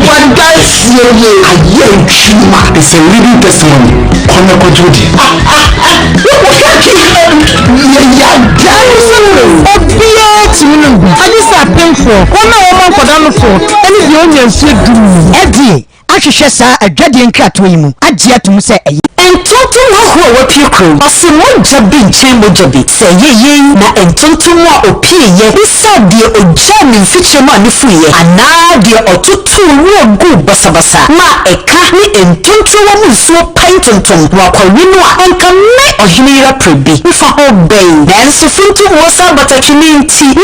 What does it's a living testimony. I just have painful. One woman for down for any the onion sweet doom. Eddie, I should share a dreading cat to him. I dare to say, and total what you crew. I see one jabbing chamber jabby. Say ye, na and total more opinion. He said, dear, or jamming feature money free. And now, dear, or two more good basabasa. Ma a carny and total woman so painting walk a window and come make or humira prebe. If I obey, then so to was but a community.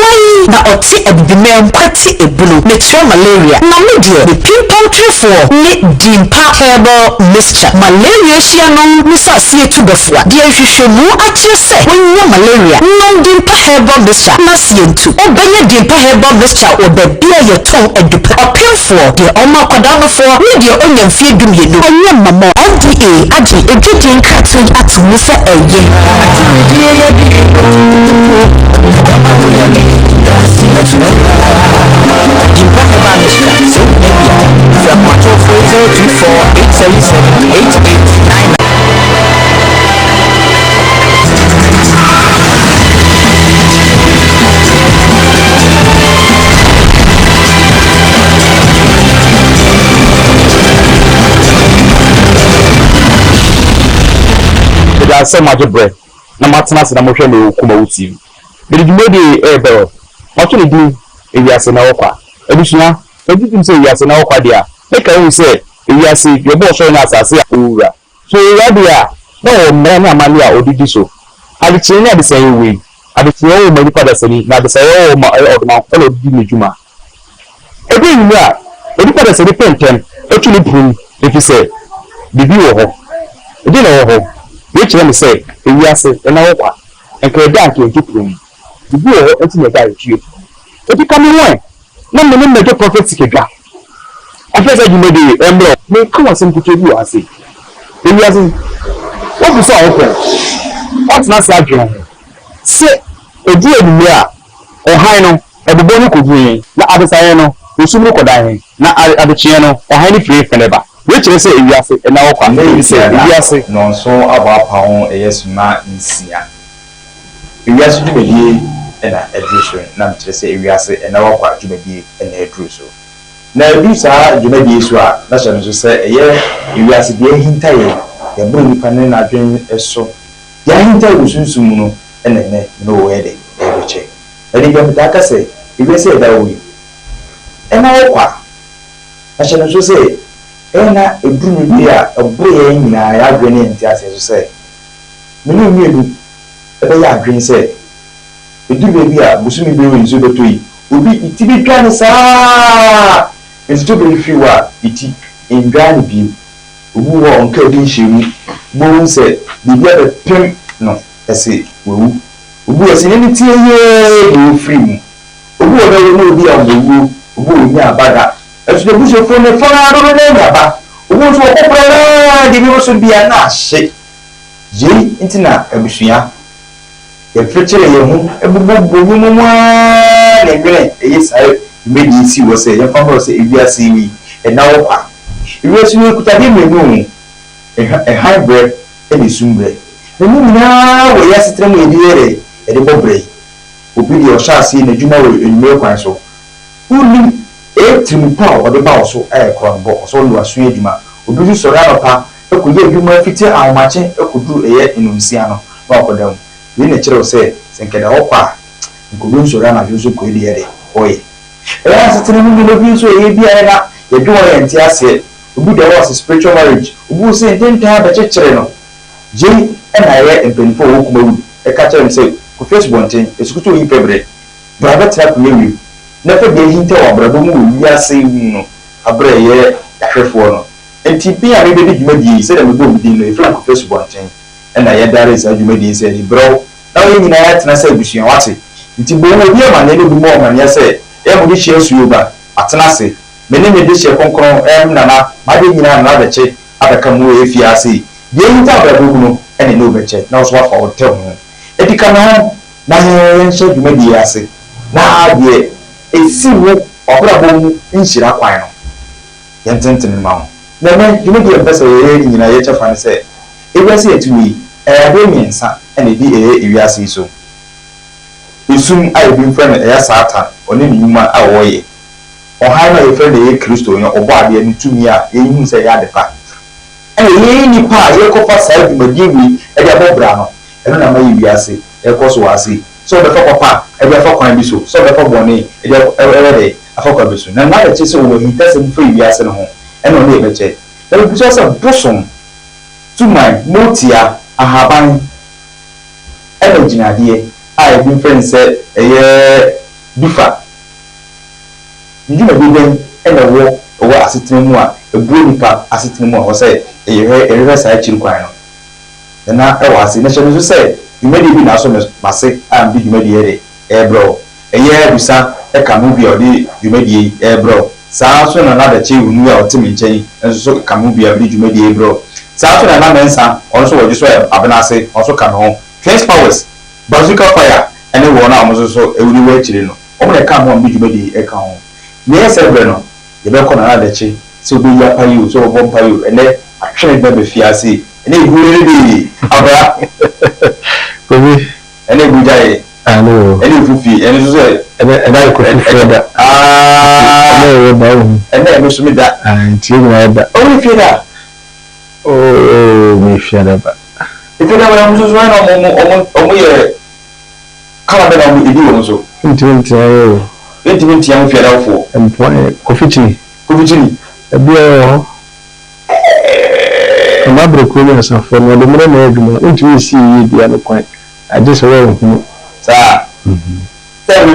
Na oti e the man party a blue. Metro malaria. Na media the people for me dimpa herbal mixture. Malaria she no misa see to the floor. Dear you should know at you say when you malaria. No dimpa herbal mixture. Na see to obey dimpa herbal mixture or the beer your tongue and the appeal for the oma kodano for media onion feed you know. Onion mama FDA aji a good cartridge at Musa so much bread. Na matna se na mohwe me KUMAWOOD TV. Be the made ebe what you do Ewiase Nna H. Ebusua, ebi say Ewiase Nna H dia. Make I say Ewiase your boss na asase owura. So dia no me na amani a odidi so. Abichi na be say we. Abichi o me nipa da sani na be say o ma follow di medjuma. Ebi ni a nipa da sani pentem actually prove if you say bibi wo ho. Ebi na wo ho. Which let me say, Ewiase Nna H, and Kredan to keep room. The boy until the guy with you. If you come in one, no man make a prophetic. I guess you may be emblem. May come on, some to you, I say. Ewiase, what was our open? What's not surgery? Say, a dear near or hino, and the bonnet could be not other Sayano, who soon look at dying, not other Chiano, or any free forever. Which I say Ewiase Nna H, Ewiase non so about pound a yes man in Sia. Ewiase to be and a edition, not to say Ewiase Nna H to be and a druso. Now, these are the Mediswa, that's what I say, a year Ewiase dear hintaye, the moon panel are doing a so. Yahinta was soon sumuno and a no wedding, every check. And if you have say, if you say that way, and I shall also say. Ena eduru bia oboye nyina ya adwene nti ase so say menu mienu ebe ya adwene say eduru bia busumi bi wo nso beto yi obi itibi twa ne saa nso be fiwa iti ndwan bi obu wo onka di nhyiru bo say bibia be pem no ese wewu obu ese ne tie ye do free mu obu wo be no obi ambu obu nya abada. As the bush of the father, who was the person be a nash. J. Intina, a bushia. A future, a woman, yes, I made you see was a family, Ewiase, and now Ewiase could have been known a hybrid and a sumbre. The moon now, yes, tell me, dear, a bobre. Who be your chassis in a junior in your council. Who knew? Trimpa or the boss or air crown box or a swedma, who do so pa, a could give you more fitting our matching, a could do a year in Luciano, or for them. The natural say, Sankada Opa, and could do so run a usual good year. Oi. And as a training of you, so a beer, the door and Tia said, who there was a spiritual marriage, who say, didn't have a church. J and I read and been for KUMAWOOD, a catcher and say, Confess one thing, it's good to eat favorite. But I better you. Never be hinted or Bradomu, we are saying no, a bray, a careful one. And TP, I really did said I would go within the flank of first one thing. And I had that is as you made said, bro. Now you mean I had to say, Bushian, what's it? It's a bone of your man, any more man, yes, say, every shares you back at Tanasi. Many made this year, Concron, Nana, I didn't know another check at a Kamu if you are see. The only time I don't know any no better. Now, what I would tell me. If you come home, now you made the assay. Now, dear. A single okura bom inshira kwan no yententen ma ho na me dwumadi empesa ye nyina ye chefa ne se Ewiase etumi ade miensa ene di Ewiase so isum ayi bi mfrɛ no Satan one ne nyuma a wɔyɛ ɔhan na yɛfrɛ no Kristo no ɔbɔ ade ne tumi a yɛhu sɛ yɛ adepa ɛyɛ nipa a yɛkɔfa saa dwumadi wi ɛde abɔbra no ɛno na ma Ewiase ɛkɔ so wase so ɔbɛfa papa ɛbɛfa kwan bi so so ɔbɛfa bɔne ɛde afa kwa bi so na yɛ kyɛ sɛ wɔ hintasɛm fa Ewiase no ho ɛna ɔno yɛbɛkyɛ na bibusa sɛ bosom tuman motia ahaban ɛna gyinadeɛ a ebi mfrɛ sɛ ɛyɛ bifa dwumadi bɛn ɛna wɔ asetena mu a ebuo nipa asetena mu a wɔ sɛ ɛyɛ saa akyiri kwan no na ɛwɔ ase na hyɛ no so sɛ dwumadi bi na aso mase a mbi dwumadi yɛ de ɛbrɛ ɛyɛ abusa ɛka mu bi a ɔde dwumadi ɛbrɛ saa so na nadakye wunu a ɔte me nkyɛn nso so ka mu bi a ɔde dwumadi ɛbrɛ saa so na namensa ɔno so wɔgye so abena ase ɔso ka no ho Twins Powers bazooka fire ɛne wɔn a ɔmo so ewuri wɔ akyire no ɔmo na ɛka mo a mbi dwumadi ɛka ho ne yɛ sɛ brɛ no yɛbɛkɔ na nadakye sɛ obi ya pa yi so ɔbɔ mpa yi ɛnɛ atwene bɛ bɛ fiase ɛnɛ ehuri de abra Kobi ɛnɛ ebuja yɛ ano ɛnɛ efufi ɛnɛ so sɛ ɛnɛ ko fufu da ɛnɛ ba wo ɛnɛ ɛnɛ so mi da ntie nyina da ɔmo fie da me fie da ba ife da ba mo so na ɔmo yɛ kala bɛ na ɔmo ebi wɔ mo so ntie ayo ntimi ntia mo fie da fo employ kofichini ebia ma breko ni asafo no de mure na adwuma ntimi si yi bia no kwan agye so wɔ hu saa me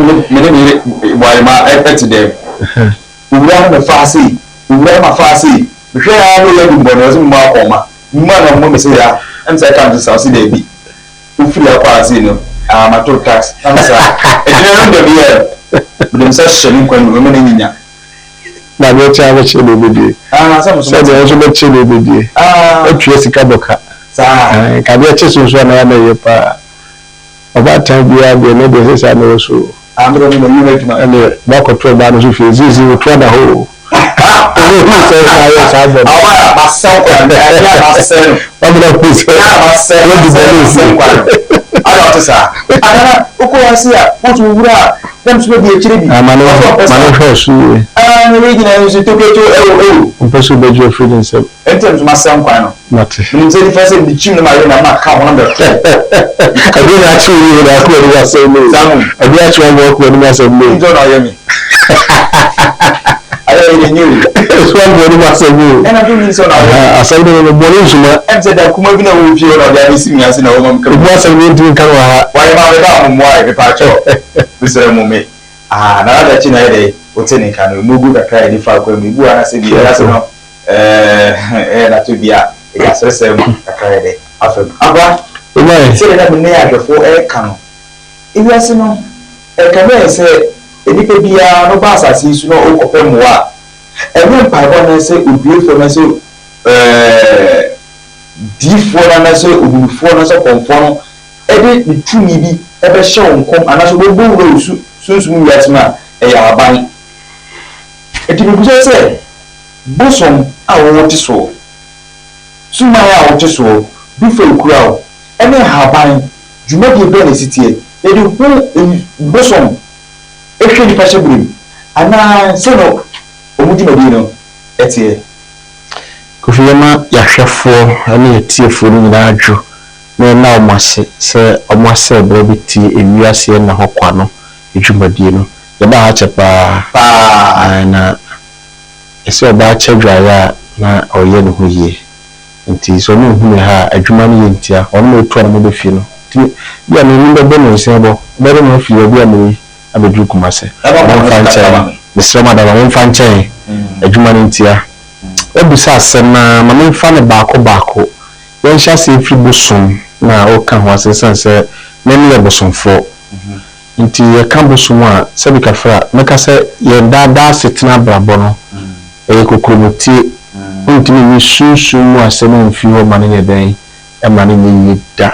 why ma effect them owura na faase owura ma faase hwɛ ya no yɛ dumbo no so mo akoma mo na mo me se ya am say kan so say dey bi ofiri akwase no amato tax am say ejina no de bi ya dem say hyɛni kwan no me na nyinya na me cha ba che lebedie so de so ba che lebedie atue sika boka saa ka bia che so na na ye pa oba tan bia de no de se na so amro no you make ma ele ba ko to ba no so fi zizi wo to da ho awa basel kwa ya basel amro ko se ya basel kwa ala to sa ana uko ya wotu wura dem so bi ekire bi mano hwe su ne gina nso to keto ewo mpeso beju freedom sel entem so masel kwa no mate nim se di fase di chim na ma na ma ka ho na abi na chi wi na ko ni asel ni zamu abi a chi wo ko ni asel ni njo na yemi ayo ni new so wo ni asel ni ena do ni so na asel ni no boni zuma em se da kuma bi na wo fie na da ni si mi ase na wo mam ka bu asel ni tin kan wa why ma be da mo mo ai be pa cho bisere mo me na da chi na ide oteni kan no mugu kakra ni fa kwa mi bu ana se bi ya se no na to bia ya sese mo kakra ide afem aba se na me ya hwefo ka no Ewiase no ka me se enipa bia no ba asase su no okopem wa ebe mpaebo na se obiefo na se difo na se obufo na se konfo no ebe ni tumi bi ebe hye wonkom anaso bobu wo sunsun wiase ma ya aban etibi buso se bosom a wo ti so suma ya wo ti so bifo ekura o ene haban dwumadi ebe na sitie edi hu bosom ehwe ni pashe burim ana se no omudwumadi no etie kofiyama yahwefo ene etiefo ni nyina adwo na omase se omase ebe bi ti Ewiase na hokwa no edwumadi no yaba ha chepa na ese oba chedwaya na oye no huye nti so no hu ha adwuma no yentia ono otu na mo be fi no ti bia no ni be no nse bo be no fi bia no abedu kumase mo fanche me so ma da mo fanche adwuma no ntia ebusa asem na ma me fa ne baako yen hya se fi bosom na o ka ho asesan se na me ye bosomfo nti ye ka bosom a se bi kafra meka se ye dada setena brabo no e kokromoti ntimi ni sunsun mu asem mfi ho ma ne den e ma ne ni da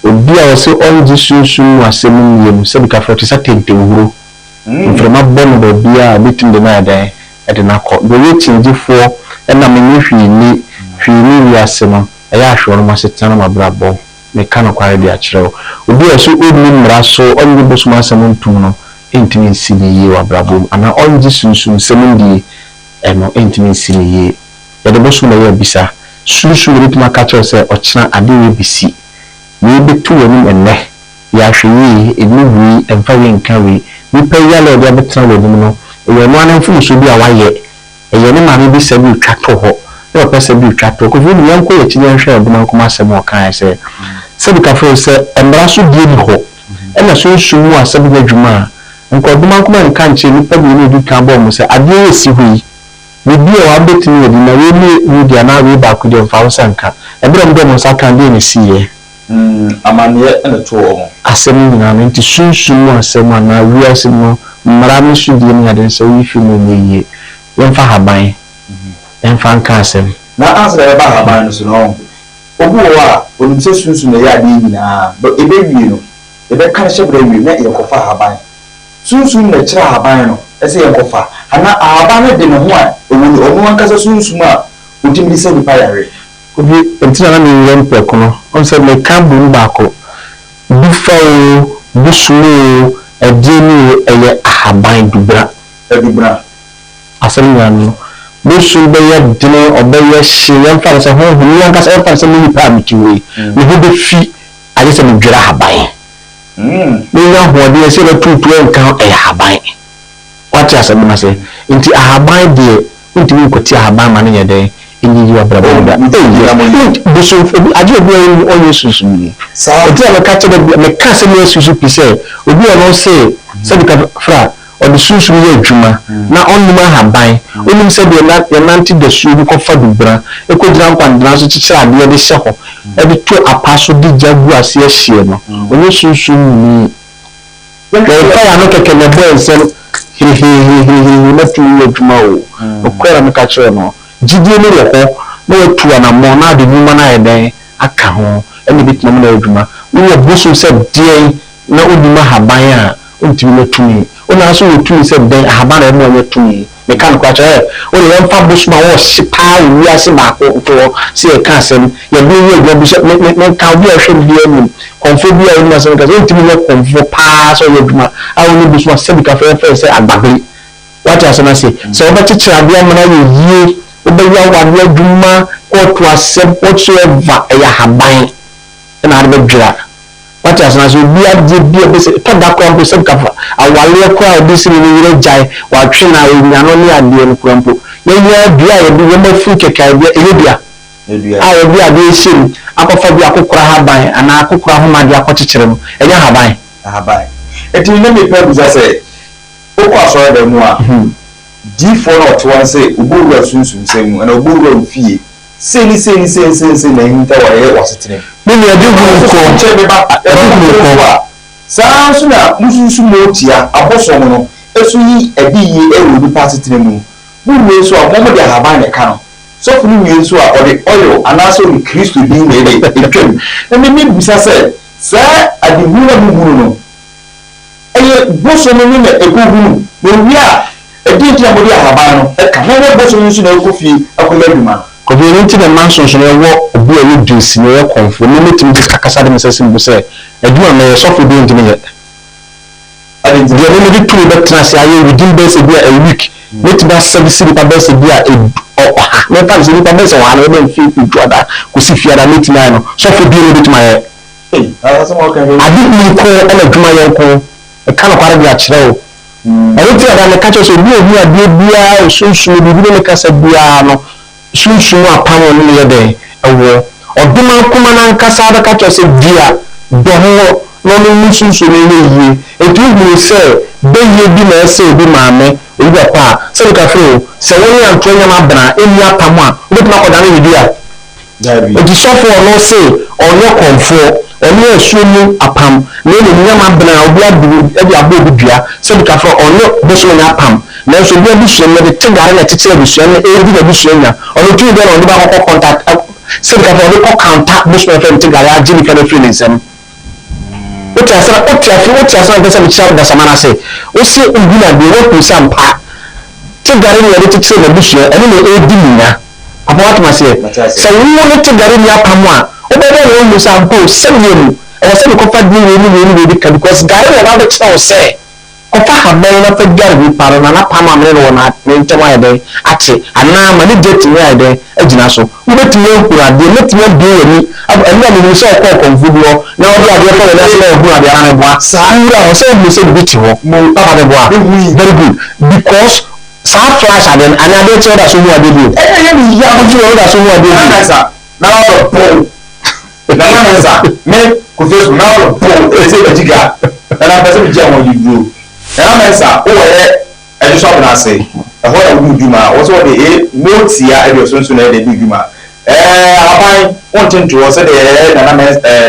obi a wo se onji sunsun mu asem ni mu se bi kafra ti sa tente wuro from a bomb or beer between the night at the knuckle. The waiting before and I'm in if you need Ewiase a yasho must sit on my brabo. Mechanical quality actual. We be a so old moon so only boss master tuno intimacy ye or brabo and I all this soon 70 and no intimacy ye. The boss will be sir. Soon with my catcher say or china I do be see. We be 2 and ne. Yashi ye, it move and fire and carry. We pay yellow the other time with no. We are one and fool should be a wire. A young man be said you tractor ho. No person be tractor. Because we young quay children share of the Mancomasa more kind I say. Said the cafe said, and Brasso did ho. And as soon as you are 7 Juma. And called the Mancoma can't change. Probably do carbon. Say, I do see we. We be our bit in the really with the another back with your Fausanka. And then them was I can do in see. Amania and a tour. Assembly into soon someone now we are some Marami should be in the so if you know ye. When for her buying and fan castle. Now answer about her buying so long. Obuwa, when you say soon, they are being but a baby, you know, the back can ship them, you met your coffee her buying. Soon, the child her buying, as a coffee, and now our banner didn't want, but when the woman can soon smart, would you be sent by could be until I'm in one pecono, on said my carbon bacco. Buffalo, Bushlo, a dinner, a habine to bra, every bra. Assembly, Bush will be a dinner or be a she and fans at home who young as ever some many permit away. We would be free, I just am a habine. We know what they say, 2 count a habine. What else I say? Into a habine dear, into you could see a habine money a day. In your brother, I do agree on your sushi. So I tell a catcher that the Casimir Suzuki say, we will not say, said the fra or the sushi Juma. Now only my have buy. Women said you're not your nanty the shoe for the bra. A good jump and dance to child near the shop. Every 2 a passo di jaguars yes, she no. When you sushi me, when I look at the boy and said, he left you tomorrow. Or quite a catcher no. Jidie ni leko na watu na mo na de nyuma na eden aka ho ene bit na na adwuma wo boso se die na oduma haban a ontimi na tumi ona so wotumi se den haban na mo nya tumi me kan kwa cha o le yamfa boso ma wo shipa Ewiase ba ko to se e ka asem ye bi ye gbo bi se me ka bi a hwe bi anim konfo bi a ina se ka ontimi na konfo pa so ye adwuma a woni boso se bi ka fe se agbagbe what else na say so obechichi abia mana ye Obeya wadwe duma or to accept whatsoever a habai and I have a what else as we be a basic that crumple cover a wale crowd this in the jai while train I only at the crumple. Yeah, be remember free Arabia. I will be a day soon. I prefer the Akukrahabai and I cook Rahamadia Cotichum and Yahabai. Habai. It will not be purpose, I say. Oh, sorry, the more. D4 not one say Uburu soon same and Uburu fee. Say na hinta wa was it name. Mimi adu ko chebe ba ko. Sa so na mususu motia aboso no esu yi edi yi ewu bi party mu. Buru so a momo de haban ne kan. So funu mi so a ode oil anaso ni Kristo din na ede etwem. Na me bisa say sa adi hura buru no. Eye boso no me egugunu. No wi a edi ti amodi ahabano e ka ho boso nsu na ekofi akola duma ko bi nti na manso so na wo obu a yedisi na ye konfo no metim dis akasa de mesese mbu se eduma na ye sofo bi ntimi ye ade ndi ye no di turu betra se aye within base bi a week net ba service bi pa base bi a no time se bi pa base wa na be fi tuada ko si fiada net na no sofo bi no bituma ye asa mo kan ade ni ko na duma ye ko e kana kwara bi a kire o I tell that the catcher so be a bia so be the cassa bia no so a power near day a war or duma kumana cassa the catcher said dear doho no musu so ye it will say be ye be na say be mame we be pa say ka fro say when am twen am abna eni apama we na koda na dia it is so for no say or no comfort oni esumu apam na ni nyama bena obi adu e abo bidua se bi ka fro ono boso na apam na so bi abusu na de tegare na tete abusu na e bi abusu nya ono tu de na oni ba ko contact se bi ka fro ko counter boso na fe tegare agini ka na feeling sem o asa pesa mi chira da samana se o se uguna bi wo ku sampa te gare ni yɛde tete na busu ɛne na edi nya apa wat ma se sɛ wo ne te gare ni apam a o be be wo musa mpo sɛnye mu ɛwɔ sɛ ko fa di ni bi ka because gare na ba kyerɛ o sɛ ko fa ha bɛn na fa gare bi paro na pam amre no na ne ntɛm ayɛ dɛ ate ana ma ne date ni ayɛ dɛ agina so wo betumi ekura de metumi bi wani ɛna me ni sɛ ko konfuduo na wo de ade ko na sɛ wo ade ara ne boa saa wura o sɛ bi se bi ti ho mo papa de boa very good because saa flash aden and I don't tell that so who are they doing you have to know that so who are they doing now me ko face now e say ejiga and I person je won you do and I say o we e so na say e ho na we do ma o so de note ya e so so na de do ma aban won tin to say de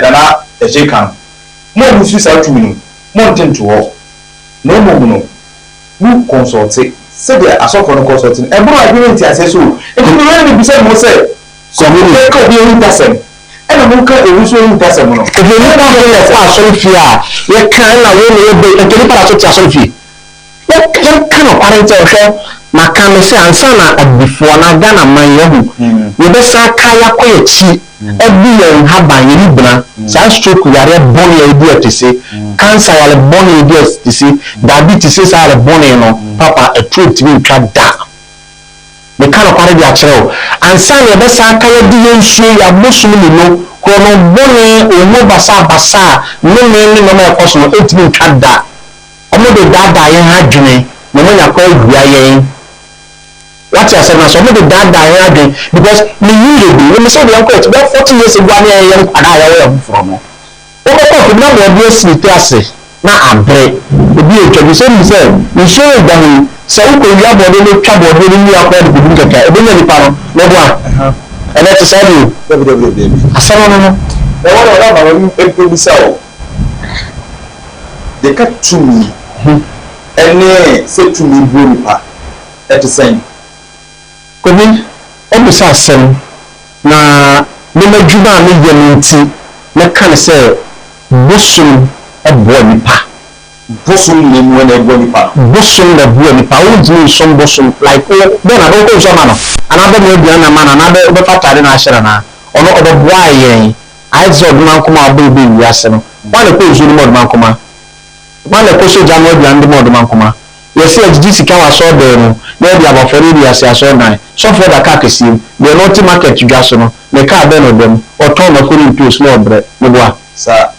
na e je kan mo mu su sa tu mi mo tin to no mo no consult say the asofo no consulting e bro agreement assess so e ko no be say mo say so mo ko be in person e no mo ka e wi so in person no e be no na go for asofo a ye kan na we no be e to para so ti asofo ye kan no parent o hwe maka me say ansa na before na Ghana man ye hu we be sa kaya ko ye chi e bi ye ha ban ye libra sa stroke yare bon ye bi atise cancer yare bon ye bi atise diabetes sa yare bon ye no papa a truth we try da me kan o kware bi a kire o ansa ye be sa kaya di ye nsu ya bosumu ni no ko no bon o mo basa no na e koso no etimi twa da omo de da ye ha dwene no mo nya ko gua ye what you say na so me de da ye adwen because me you me say the uncle it's about 40 years ago na ye ada ya from o ko ko na bo bi esi te ase na abre obi e twa bi so mi say mi so e da hu so ko wi abode no twa bode ni akwa de bi kaka e be nya ni pa no no bo a e na to say you asama no e wona ba ma e ko bi sa o de ka tumi ene se tumi bo ni pa e to say kobi obisa asem na me madwuma me ye nti na kan se bosun ebo nipa bosun ne mo na ebo nipa bosun na ebo nipa o jini som bosun like o be na do ko so ma no ana be me bia na ma na be fatare na ahyere na ono odo boa yen aizo man kuma abu be wiase no wale ko zuru mo man kuma wale ko so jamo bia ndi mo man kuma yesi agiji sika wa so de no na bia ba fori bia se aso dan so for da ka kesi de no ti market dwa so no me ka be no dem o ton na ko ni to small bre me boa sa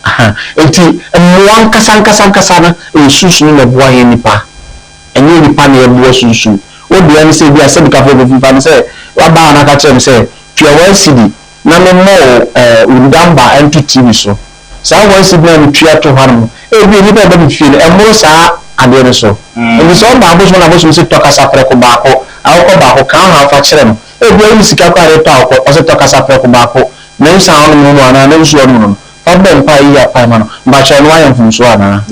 enti mo kasa na e susu ni boa yen nipa enye nipa na e boa susu o de an se bia se bi ka fo bi fa se wa ba na ka chem se twa one cd na me mo undamba entity so sa one cd na twa to harum e bi ni ba bi fi e mo sa ade so and so ba bo so na bo so se toka sa preko ba ko awko ba ko kan ha fa kire no e bi ni sika kwa re ta ko o se toka sa preko ba ko na nsa on mu ana na nsu on no fa be mpa yi ya pa ma no ba cha no ayan fun so ana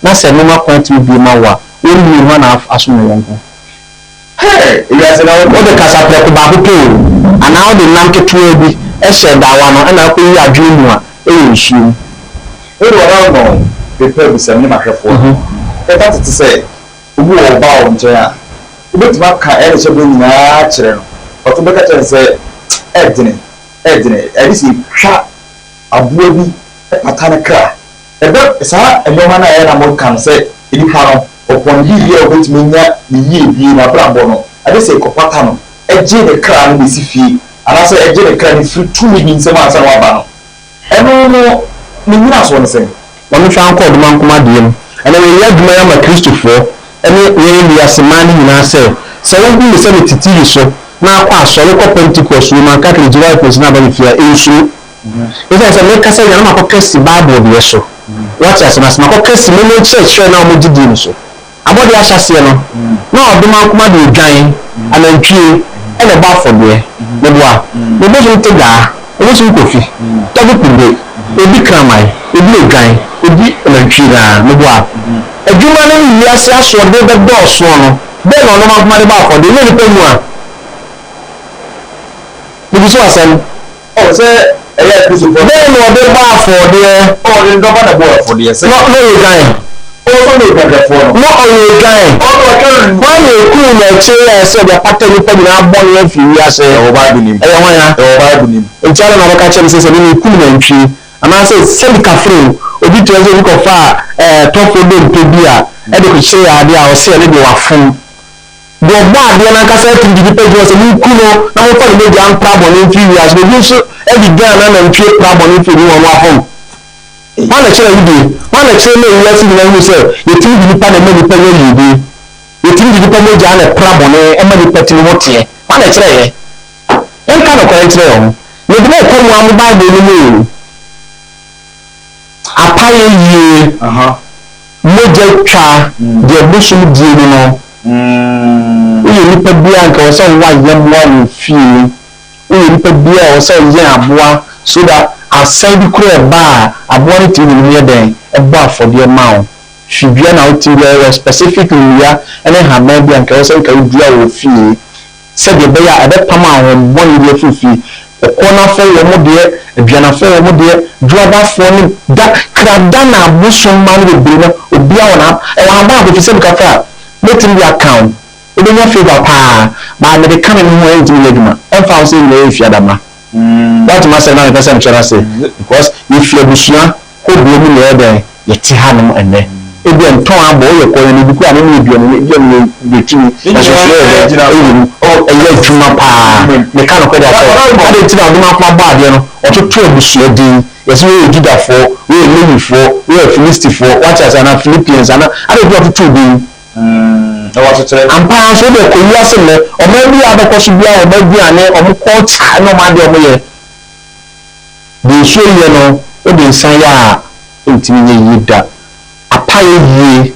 na se no ma point bi ma wa o ni ma na aso no yanko hey Ewiase na o de kasa preko ba ko to ana o de nam ke tuo bi e she da wa no na ko yi adwe mu a e nsu e ro ra no pepe bi se ni ma hwefo that to say ubu o ba o nche ya ubetima ka e se bo nyina kire no o to beka chen say edine e si hwa abuo bi pata na kra e be sa enoma na e na mo kan say edi pa no opon bi bi o betimi nya ni yi bi na brabo no ade say ko pata no e je de kra no bi si fi ana say e je de kra ni fi 2 minutes se ma sa no ba no e no ni nyina so no say mo twa ko de man kuma de yem and then we had my Christopher and we are Semani in ourselves. So when we send it to TV so now I saw a Pentecost woman Catholic July person about if you are issue. If I say make us say I'm a case Bible the so. What as my case no church show now mo didi so. About the asase no. No do man kuma do dwan and then tree and a bar for there. No boa. No bo so tega. O so kofi. Tabu pinde. Ebi kramai, ebi ogan, ebi elantira no boa. Adwuma no Ewiase aso de be do so no. Be no no ma de ba for de ni pe mu a. Bi so asem. O se Then what they buy for there? Oh, the governor bought for the Not no guy. Also, no phone. Not only guy. When you cool the chair, said the pattern you put in our body if you are saying, oh, Bible him. In China, our catcher says, I mean, cool and tree. And I say, send the cafe, or did you look of far, top for them to be a, and you could say, I will say a little of food. The bad, the Anacasa to the page was a new cool, now for the young problem in 3 years, but you should every gun and trade problem if you want home. One lecture you do, one lecture you listen to you say, you think the depend on the you do. You think the depend on the problem and money petty what here. One lecture, and kind of correct them. You don't come one by the new. A pie ye, Mojo cha, the bushel deal. You look at Bianca or some white young one feel. We look at beer or some young so that I send you a bar. I want it to be near them, a bar for the amount. She be an out in there specifically, and then have maybe and also can draw with fee. Said the bear at that time on 1 year fee. A corner for your mother, a piano for your mother, draw that for me. That Cradana Bushon man with dinner would be on up, and I'm about to send Kaka. Let in the account. We don't have favor pa, but they come in more into the legma. And found saying if you are dama. What must I know? Person shall say because if you're Bushia, who blow me there, you tihanum and then. If you are torn boy, you're calling me because I don't need you to oh, a year to my pa. The kind of credit I didn't tell my body, or to 2 Bushia D. Yes, we do that for, we are living for, we are Philistine for, what as an Philippians, and I don't want to do. I'm pounds with the Ewiase Nna or maybe other possible or maybe I know or quote no matter where the show you know what they say intimidate that a pie ye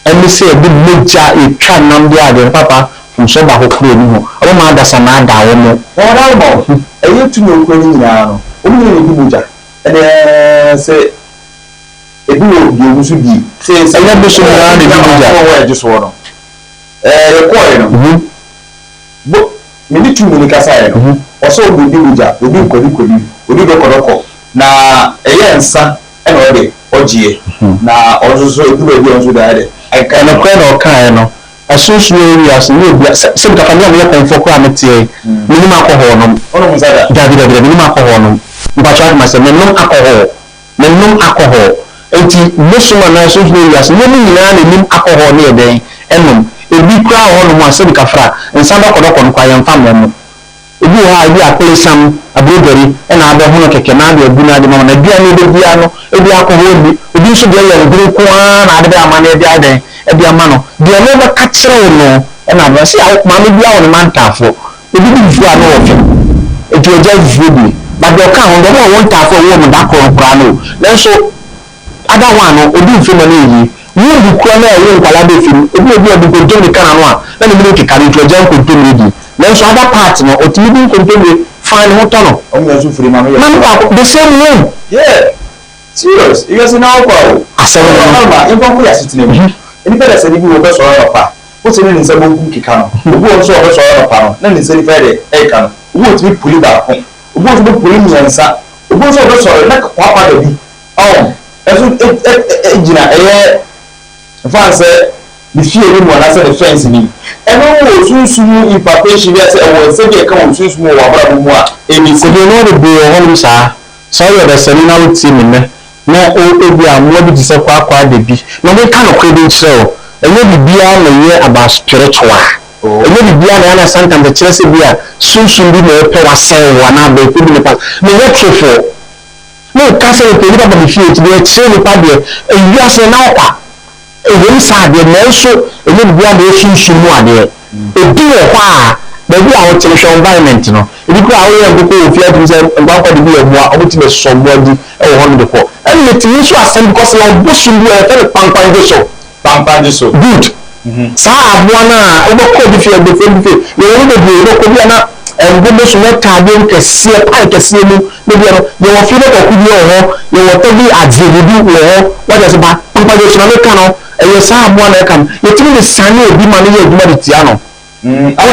and they say a big major a can number the papa from Soba who crew no oh my that's another one what about a year to know going now only the and say ebi wo bi omusu bi say I never should have the video just one record no bo me ni tu ni kasa no o so obi bi uja obi nkodi obi dokodoko na eye nsa e na ode ogie na ozozo ebi bi onzo da de I can no kan no asusu areas ni obi se ka fa ni am konfo kwa metie minimum alcohol no ono mo sada da minimum alcohol no ba cha ma se minimum alcohol enti musuma na so fún yas no ni na nim alcohol ni eden enom ebi kra ho no mo ase bi kafra nsa dokodoko no kwa yemfa mo ebi ha ebi akolesam abogari na ade ho no keke na ade abu na ade ma na bia ni de bia no ebi alcohol bi ebi so de ya nguru ko na ade ama na ebi ade ebi ama no de no ba ka kire no na ba si ma me bia won man tafo ebi bi fu ano wo fe enti oja fu bi ba de ka ho do mo won tafo wo mo da ko kra no lenso ada one no obi nfe mo na yi wo bi kura na ye nkwala be fim obi ko do ni kana no a na ni mi ke kare to jan ko to mi di lenso ada part no otimi bi ko to mi fine ho to no o mo so free ma me the same way yeah serious Ewiase Nna H asem no ma en ko ya sitine mi eni pe da se ni bi wo be so ro pa o se ni nse bo ku kika no obi o so be so ro pa no na ni se ni fe de e ka no obi o timi puli ba ko obi o timi puli nyansa obi o so be so na kwa pa da bi oh eso ejina eye fanse the fear ni mo na say the fence ni eno wo sunsun impartation ya say e wo se bi e ka wo sunsun wo abra mu a ebi se de no de bo ho sa so yo the seminal team me na o bi amwo bi se kwa de bi no me ka no kwedi chiro enye bibia na ye about spiritual enye bibia na na sometimes the church bi a sunsun bi na e pe wa say wa na be ku bi ne pa me wo trefo no kase o pedi baba fi eti be tire ni pa de Ewiase Nna H e sa de na so enye bibia na sunsun mu ade ebi wo kwa ba bi a wo tire show environment no ebi ko a wo ye go ko fi ati se ngwa kwa de bi e mu a o ti be so body e wo hono de ko and let me so asem because like bushun bi e tell pampan de so good sa aboa na o ko bi fi e be fi ye wo de bi ko bi na gbogbo so meta de nkese pa nkese mu de bi no ye wo fi de ko bi ho ye wo to bi adze bi wo what is ba pampan de so na meka no e ye sa aboa na kam ye timi de sane obi ma no ye aduma de tia no na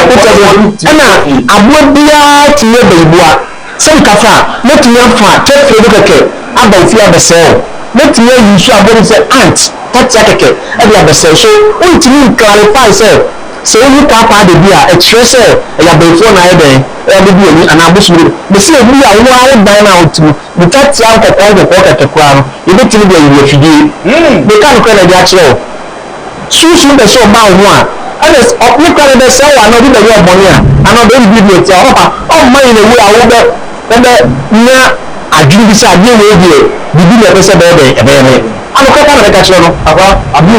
aboa bia ti ye beibua sɛ nkafa mɛtumi afa tɛfiri no kɛkɛ aba ofi abɛsɛw mɛtumi ayi so abɔde sɛ ant tatia kɛkɛ ɛde abɛsɛw so wontumi clarify sɛ woni papa de bi a ɛkyerɛ sɛ ɛyɛ abɛɛfoɔ na ayɛ dɛn ɛde bi ani anaa abosomire bɛsɛ ebi a wo ayɛ dan na wotumi ne tatia nkɔkɔɔ kɛkɛ koraa no yɛbɛtumi de ayi afidie bɛka no kora na ɛde akyerɛ wo sunsun bɛ sɛ ɔbaa ho a ɛna ɔne kora bɛ sɛ wɔ anaa ɔde bɛyɛ ɔbɔne a anaa ɔde bi bi etia ɔpapa ɔmma yi na ewu a wo bɛ nya adwene bi sɛ adeɛ wɔ ebie bibi na ɛbɛ sɛ bɛyɛ dɛn ɛbɛyɛ ne ano kɔkɔ na bɛka kyerɛ no aba abu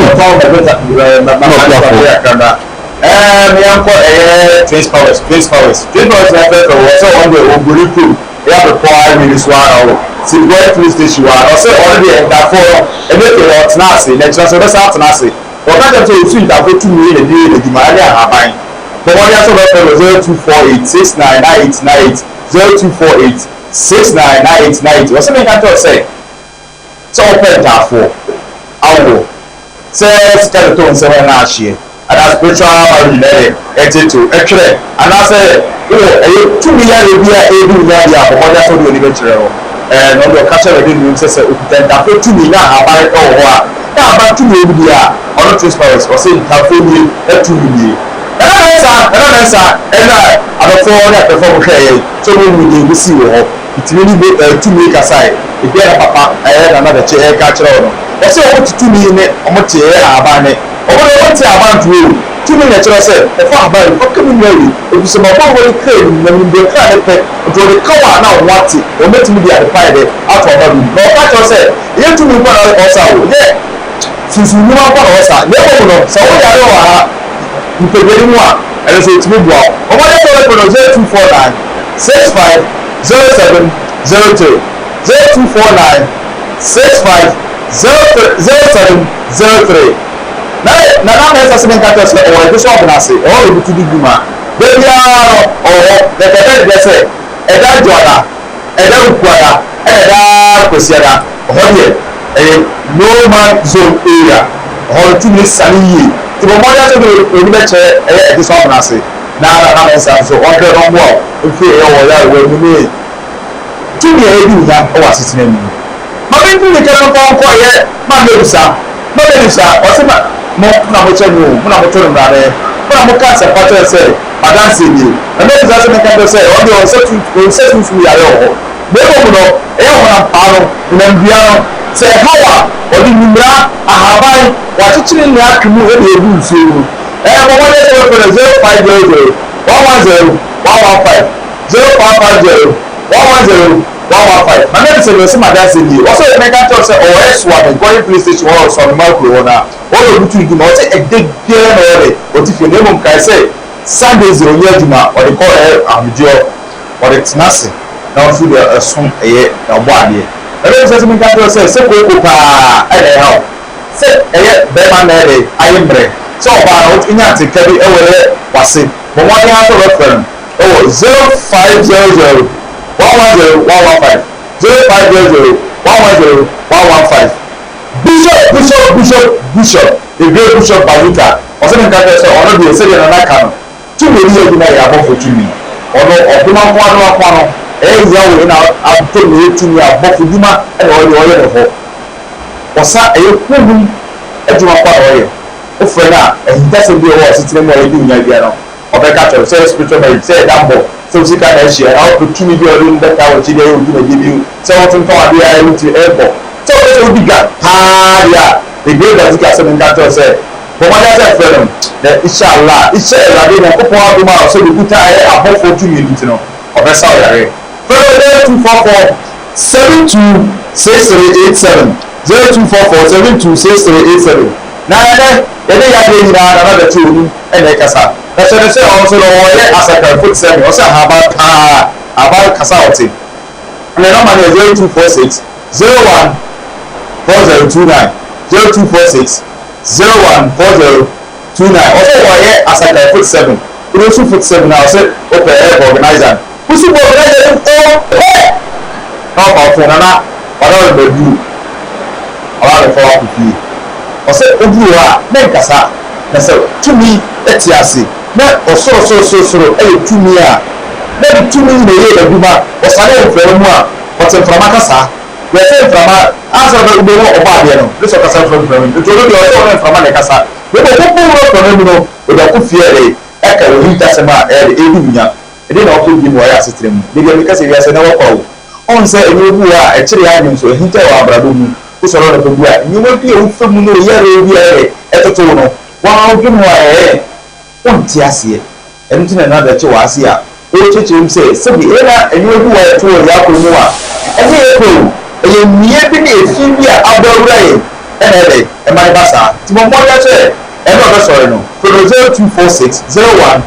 miyanko twins powers na fɛ wɔ sɛ ɔn de ogori kuro ya bɛ pɔ ayɛ so ara wɔ sigboy police station wa ɔsɛ ɔno deɛ ntafoɔ ɛbɛ fɛ ɔtena ase na kyerɛ sɛ ɔbɛsa atena ase ɔka kyerɛ sɛ osu ntafoɔ tumi yɛ n'adi yɛ n'adwuma ɛde ahaban bɔbɔde asɛ ɔbɛfɛ wɔ 0248699898 0248699898 wɔsɛ mɛka kyerɛ sɛ ɔpɛ ntafoɔ awo sɛ sika de to nsɛm ɛna ahyeɛ ana spiritual marriage ɛtete ɛtwerɛ anaasɛ ɛyɛ tumi yɛ ebi a ebi nya deɛ abɔbɔde asɛ ɔde oni bɛkyerɛ hɔ na ɔde ɔka kyerɛ ɛde nnum sɛ okuta ntafoɔ tumi na ahaban ɛwɔ hɔ a na ahaban tumi ebi bi a ɔno twins powers ɔsɛ ntafoɔ nie ɛtumi nie ɛna nsa ɛna adɔfoɔ ne apɛfoɔ mo hwɛ yɛ sɛ ɔmo mu deɛ ebi si wɔ hɔ ìtìmí ní tumi kasaɛ ebi ɛna papa ɛyɛ nana dɛkyɛ ɛka kyerɛ ɔno ɔsɛ ɔmo ti tumi ne ɔmo te ɛyɛ ahaban ne ɔmo de ɔmo te ahaban to o tumi na kyerɛ sɛ ɛfɔ ahaban ɔka mi nyɛ yi ebisɛ ma ɔmo wɔde kra mu na mu de kra ne pɛ nti ɔde kawa na ɔmo ate ɔmo tumi de ade paa yɛ dɛ ato ɔmo bi na ɔka kyerɛ sɛ yɛ tumi nkɔ na ɔsa o yɛ sunsun nnuma nkɔ na ɔsa na ɛkɔ mu no sɛ ɔmo yare wɔ ha mpɛgbɛni mu a ɛno sɛ etumi bua ɔmo yɛ sɛ ɔmo yɛ 0249 65 0703 0249 65 0703 na na sɛ menka kyerɛ sɛ ɔwɔ ebi so ɔbɛna ase ɛwɔ ebi tu bi gu ma beebiara no ɔwɔ dɛdɛdɛ deɛ sɛ ɛda dwada ɛda nkuada ɛda kwasiada ɔhɔ deɛ ɛyɛ no man zone area ɔhɔ tumi sani yie te bɔ mɔden sɛ ebi bɛkyerɛ ɛyɛ ebi so ɔbɛna ase na nsa nso ɔhwɛ no mo a efi ɛyɛ wɔ yɛ awɔ mu ne tumi ɛyɛ bi nya ɛwɔ asetena mu maame ntumi kɛ no nkɔ yɛ maame ebusa ɔsɛ mo na mo kyɛ mu mo na mo tɔ no mmerɛ mo na mo ka sɛ pàtó sɛ madansi nie ɛmɛ ebusa sɛ meka bɛ sɛ ɔde ɔsɛ tuntum yare wɔ hɔ bɛɛbɔ mu no ɛyɛ wɔn paa no nnambia no sɛ ɛhaw a ɔde numira ahaban wakyekyere ne atwi mu ɛde ebu nsuo mu bɔbɔ de sɛ wɔfɛ no 0500 110 115 0550 110 115 na mɛbi sɛ bɛsɛ madansi nie ɔsɛ meka kyerɛ sɛ ɔwɔ ɛsoa me nkɔyɛ police station wɔ ɔsɔ no makuro hɔ no a ɔyɛ obutu ndu na ɔsɛ ɛdɛ biara na ɔyɛ ɔte fie na emu nkae sɛ sunday zero nyɛ adwuma ɔde kɔ ahomegyeɛ ɔde tena ase na ɔso deɛ ɛso ɛyɛ ɔbɔ adeɛ ɛbɛbi sɛ meka kyerɛ sɛ kooko paa ɛna ɛha wo sɛ ɛyɛ bɛrima na ɛde ayɛ mmerɛ sɛ ɔbaa na ɔnya ateka bi ɛwɔ yɛ wase bɔmmɔden asɔ bɛfrɛ no ɛwɔ 0500 110 115 0500 110 115 bishop the great bishop baluka ɔsɛ ne nka sɛ ɔno deɛ sɛdeɛ nana ka no tumi ɛdi yɛ adwuma yɛ abɔfo tumi ɔno ɔdoma nkoa no ɛyɛ wura wɔ na atɔ ne yɛ tumi abɔfo dwuma ɛna ɔyɛ ne hɔ ɔsa ɛyɛ honhom adwuma kɔ a ɔyɛ wofrɛ no a ahintasɛm bi ɛwɔ ɔsetena mu a yɛde nya bia no ɔbɛka kyerɛ sɛ spiritual marriage sɛ ɛda mbɔ sɛ wosika na ahyia na wopɛ tumi bi ɔde mbɛka wɔ akyi deɛ ɛyɛ odwumadie bi sɛ wotontɔn adeɛ a ɛwo ti ɛbɔ sɛ wopɛ sɛ wodi ga paa deɛ a ɛgbɛ bazika sɛ menka kyerɛ sɛ bɔmmɔde sɛ frɛ no na inshallah ihyɛ awurade nyankopɔn adom a ɔsɛ bɛkuta ɛyɛ abɔfoɔ tumi nti no ɔbɛsa ɔyare frɛ no 0244 726387 0244 726387 na yɛde yɛadeɛ nyinaa nana bɛte ɔnu ɛna ɛkasa na hyɛ ne sɛ ɔno so no ɔyɛ asakrafo te sɛ me ɔsɛ ahaban paa ahaban kasa ɔte ne nɔma no yɛ 0246 01 4029 0246 01 4029 ɔsɛ ɔyɛ asakrafo te sɛ me ɔno nso 47 na ɔsɛ ɔpɛ ɛyɛ organizer wosi bɔ organizer ɔpɛ na ɔpa ɔfo nana ɔda ɔde bɛduru ɔba bɛfa wakɔ fie ɔsɛ oduru hɔ a na nkasa na sɛ tumi ɛte ase na ɔsorosoro ɛyɛ tumi a na tumi na yɛ adwuma ɔsane mframa mu a ɔte mframa kasa yɛsɛ mframa asa bɛ ube no ɔba adeɛ no ne sɛ ɔkasa mframa nti ɔno deɛ ɔsɛ ɔne mframa na kasa bɛbɛ ɔkɔkɔ wɔ mframa mu no ɔde akɔ fie de ɛka wɔ hinta sɛm a ɛde ɛdi munya ɛde na ɔkɔ bi mu ɔyɛ asetire mu de deɛ meka sɛ wiase na wɔkɔ wo ɔn sɛ ɛnyɛ bu a ɛkyerɛ yɛ anim so hinta wɔ abrado mu wosɔrɔ na pɛbu a nneɛma bi a wofa mu no yɛre bi a ɛtoto no wɔn a wodwe mu a ɛyɛ wɔnte aseɛ ɛno nti na ɛno adakye wɔ ase a ɔrekyerɛkyerɛ mu sɛ sɛbi ɛna nneɛma bi wɔ ɛto wɔ yɛ akɔ mu a ɛne yɛ kɔ ɛyɛ mmea bi na efi bi a abɛwura yɛ ɛna ɛdɛ ɛma ne ba saa nti mo mmɔden kyerɛ ɛna ɔbɛsɔre no fɛrɛ 0246 01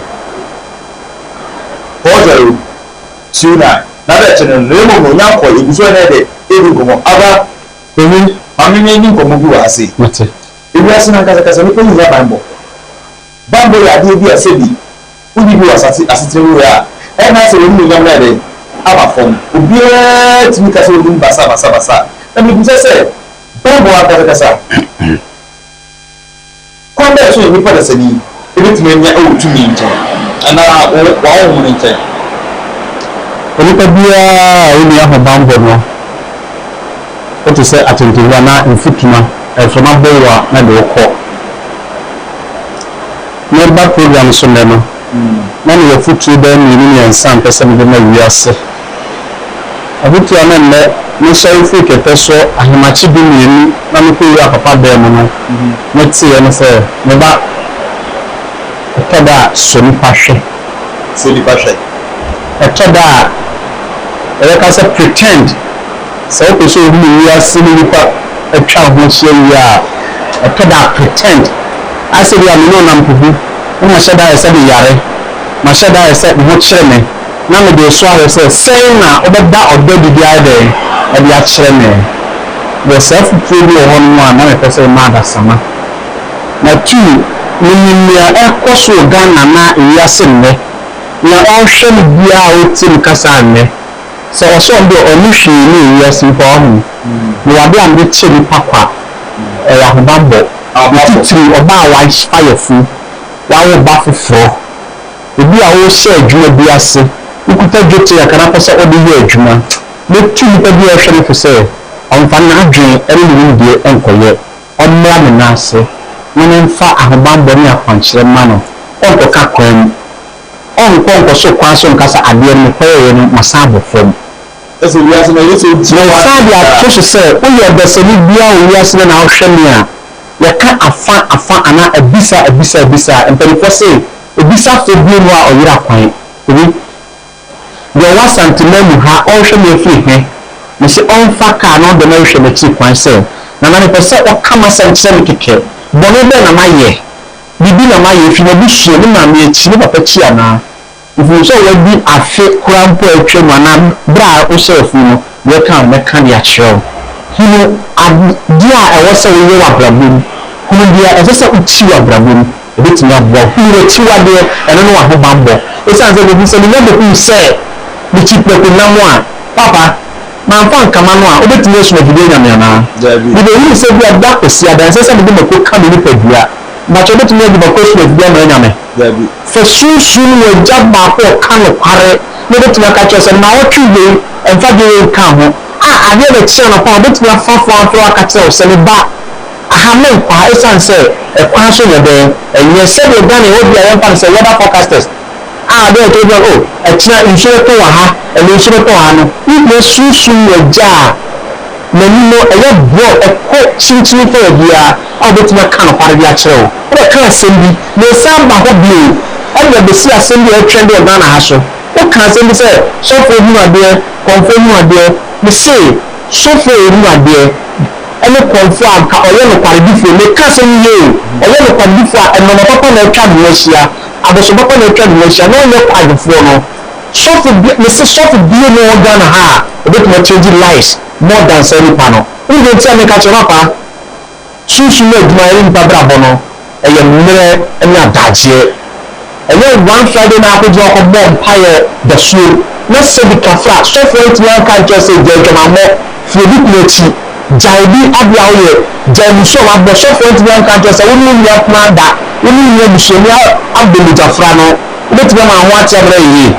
4029 na bɛ kyerɛ no na emu mo nyankɔ ebi so ɛna ɛdɛ ebi nkɔmɔ aba ebi maame mi ni nkɔmɔ bi wɔ ase ebi ase na nkasakasa nipa yi yɛ bambɔ yɛ adeɛ bi a sɛ bi wodi bi wɔ asetire wɔ a ɛna sɛ wɔn mu nyam na ɛdɛ aba fam obiara tumi kasa wɔn basa na mi bisa sɛ bambɔ akasakasa kwan bɛɛ so yɛ nipa dasani ebi tumi anya ɛwɔ tumi nkyɛn ɛna wɔn wɔn ne nkyɛn onipa biara a wɔn yɛ bambɔ no wote sɛ atentewa na mfutuma ɛframa bɔwa na de wɔkɔ na ba program so nɛ no na ne yɛfotuo bɛɛ mmienu mmiɛnsa mpɛ sɛ mede ma wiase afotuo na nnɛ mehyɛ firi kɛtɛ so ahemakye bi mmienu na mekɔwura papa bɛɛ mu no meteɛ no sɛ meba ɛtɔ da a so nipa hwɛ ɛtɔ da a ɛyɛka sɛ pretend sɛ wopɛ sɛ obi wiase ne nipa atwa ho ahyia wie a ɛtɔ da pretend asɛ bi a me ne ɔnam pupu na mahyɛ da yɛ sɛ de yare mahyɛ da yɛ sɛ ho kyerɛ me na mede so ahwɛ sɛ sɛn na wobɛda ɔdɔ didi ayɛ dɛ ɛde akyerɛ me yɛ saa fotuo bi wɔ hɔ no a na mepɛ sɛ ma adasama na tu menimnea ɛkɔ so Ghana na ewiase nnɛ na ɔhwɛ no biara a wotie mu kasa nnɛ sɛ ɔsɔn bi ɔno hwee ne ewiase mfa ɔho na wade a mede kyɛ nipa kwa ɛyɛ ahobambɔ titiri ɔbaa wayɛfo wawo ba foforɔ ebi a wɔhyɛ adwuma bi ase wokuta dwote akana pɛ sɛ ɔde yɛ adwuma metu nipa bi a ɔhwɛ no fo sɛ ɔmfa n'adwene ɛne ne nimdeɛ ɛnkɔyɛ ɔmmra ne nan ase na ne mfa ahobambɔ ne akwankyerɛ ma no ɔnkɔka kwan mu ɔnkɔ so kwan so nkasa adeɛ no kɔyɛ no masa abɔ fam ɛsɛ wiase na yɛsɛ ɔtiri wa saa de ato so sɛ woyɛ ɔbɛsɛni biara wɔ wiase na ɔhwɛ me a yɛka afa ana abisa mpanyinfoɔ sɛ ebisa fo bi mu a ɔyere akwan ebi deɛ ɔwɔ asantema mu ha ɔhwɛ me afiri hwɛ me sɛ ɔmfa kaa na ɔde no ahwɛ m'akyi kwan sɛ na mepɛ sɛ ɔkama sɛ nkyerɛ me kɛkɛ bɔne bɛɛ na mayɛ bibi na mayɛ fi na bi sua ne maame akyi ne papa kyi anaa mfiri sɛ wadi afe kora mpo atwa mu anaa berɛ a wohyɛ afu no wɔka mɛka de akyerɛ wo hunu adeɛ a ɛwɔ sɛ woyɛ wɔ abrabɔ mu hunu deɛ ɛsɛ sɛ wokyi wɔ abrabɔ mu ɛbɛtumi aboa hunu akyiwadeɛ ɛno ne wahobambɔ ɛsiane sɛ bɛbi sɛ menyɛ bɛhu sɛ mekyi prɛko nam a papa mamfa nkama no a wobɛtumi asoma fidie nyame anaa mebɛhunu sɛ bi ada kɔsi ada ɛsɛ sɛ mede mako ka me nipadua bakyɛ wobɛtumi adi mako asoma fidie ama nyame fa sunsun wɔ agya baako ɔka nokware na wobɛtumi aka kyerɛ sɛ na wɔtwe wei ɛmfa de wei nka ho a adeɛ bɛkyerɛ no pa wobɛtumi afa foafo aka kyerɛ wo sɛ ne ba ahame nkwa ɛsiane sɛ ɛkwan so yɛ dɛn ɛnyɛ sɛdeɛ Ghana ɛwɔ bi a yɛmfa no sɛ weather forecasters a adeɛ ɛtɔ bi o ɛkyerɛ nsuo tɔ wɔ ha ɛne nsuo tɔ wɔ ha no wobɛ sunsun wɔ agya a n'ani no ɛyɛ boɔ ɛkɔ kyinkyini fɛ wɔ biara a wobɛtumi aka nokware bi akyerɛ wo wobɛka asɛm bi na ɛsan ba hɔ bio ɛde bɛsi asɛm bi a ɛtwɛn de wɔ Ghana ha so woka asɛm bi sɛ sɔfoɔ hu adeɛ kɔmfoɔ hu adeɛ me se sɔfoɔ hu adeɛ ɛne kɔmfoɔ a nka ɔyɛ nokwaredifoɔ meka asɛm yie o ɔyɛ nokwaredifoɔ a ɛnɔma papa na atwa ne ho ahyia abɔso papa na atwa ne ho ahyia na ɔnyɛ kwadefoɔ no sɔfo bi me se sɔfo bie no wɔ Ghana ha a ɔbɛtumi change lives more than sɛ nipa no wode nti a meka kyerɛ papa sunsun no adwuma ɛne nipa brabɔ no ɛyɛ mmerɛ ne adagyeɛ ɛyɛ one Friday na akɔgye ɔkɔbɔ mpayɛ dasuo na sɛ bi kafra sɔfo ntumi anka nkyerɛ sɛ gya adwamammɔ firi bi kuro akyi gyae bi abia woyɛ gyae musuom abɔ sɔfo ntumi anka nkyerɛ sɛ wo ne nnua pena da wo ne nnua busuani abɔ mugyafra no wobɛtumi ama ho akyɛ mmerɛ yie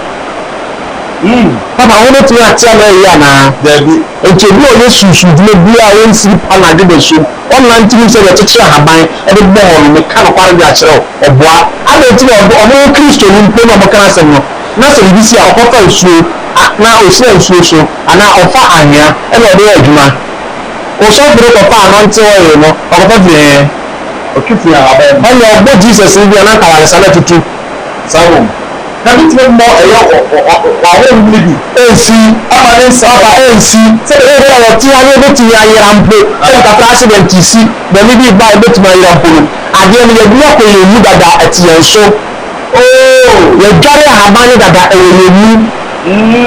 papa wo to ya tia na ya na Dabi. Eche bi o ye susu dile bi a won si pana de be so online team se be cheche haban e de ball me ka no kware bi a kire oboa a de ti o Kristo ni mpo no mo kana se no na se bi si a okofa nsuo na o se nsuo so ana ofa ahia e na o de adwuma o so bro ko pa anonte wo ye no okofa bi Okifu ya haban. Ọ̀nà ọgbọ́ Jesus ní bí ọ̀nà kàwàlẹ̀ sálẹ̀ tuntun. Sáwọn. Nàbí tí wọ́n mọ ẹ̀yọ́ àwọn olùdíbi. Èsì Abalẹ̀ sábà. èsì sẹ́dẹ̀ ẹ̀rọ ọ̀rọ̀ tí wọ́n yóò ti ya yẹra mpo sẹ́dẹ̀ kàtà accident sí bẹ̀mí bí ìgbà ẹgbẹ́ tí wọ́n yẹra mpo nù. Àdìẹ ni yẹn gbúdọ̀ kò yẹ mú dada ẹ̀tì yẹn so. Yẹ jáde àhábá ní dada ẹ̀yẹ yẹn mú.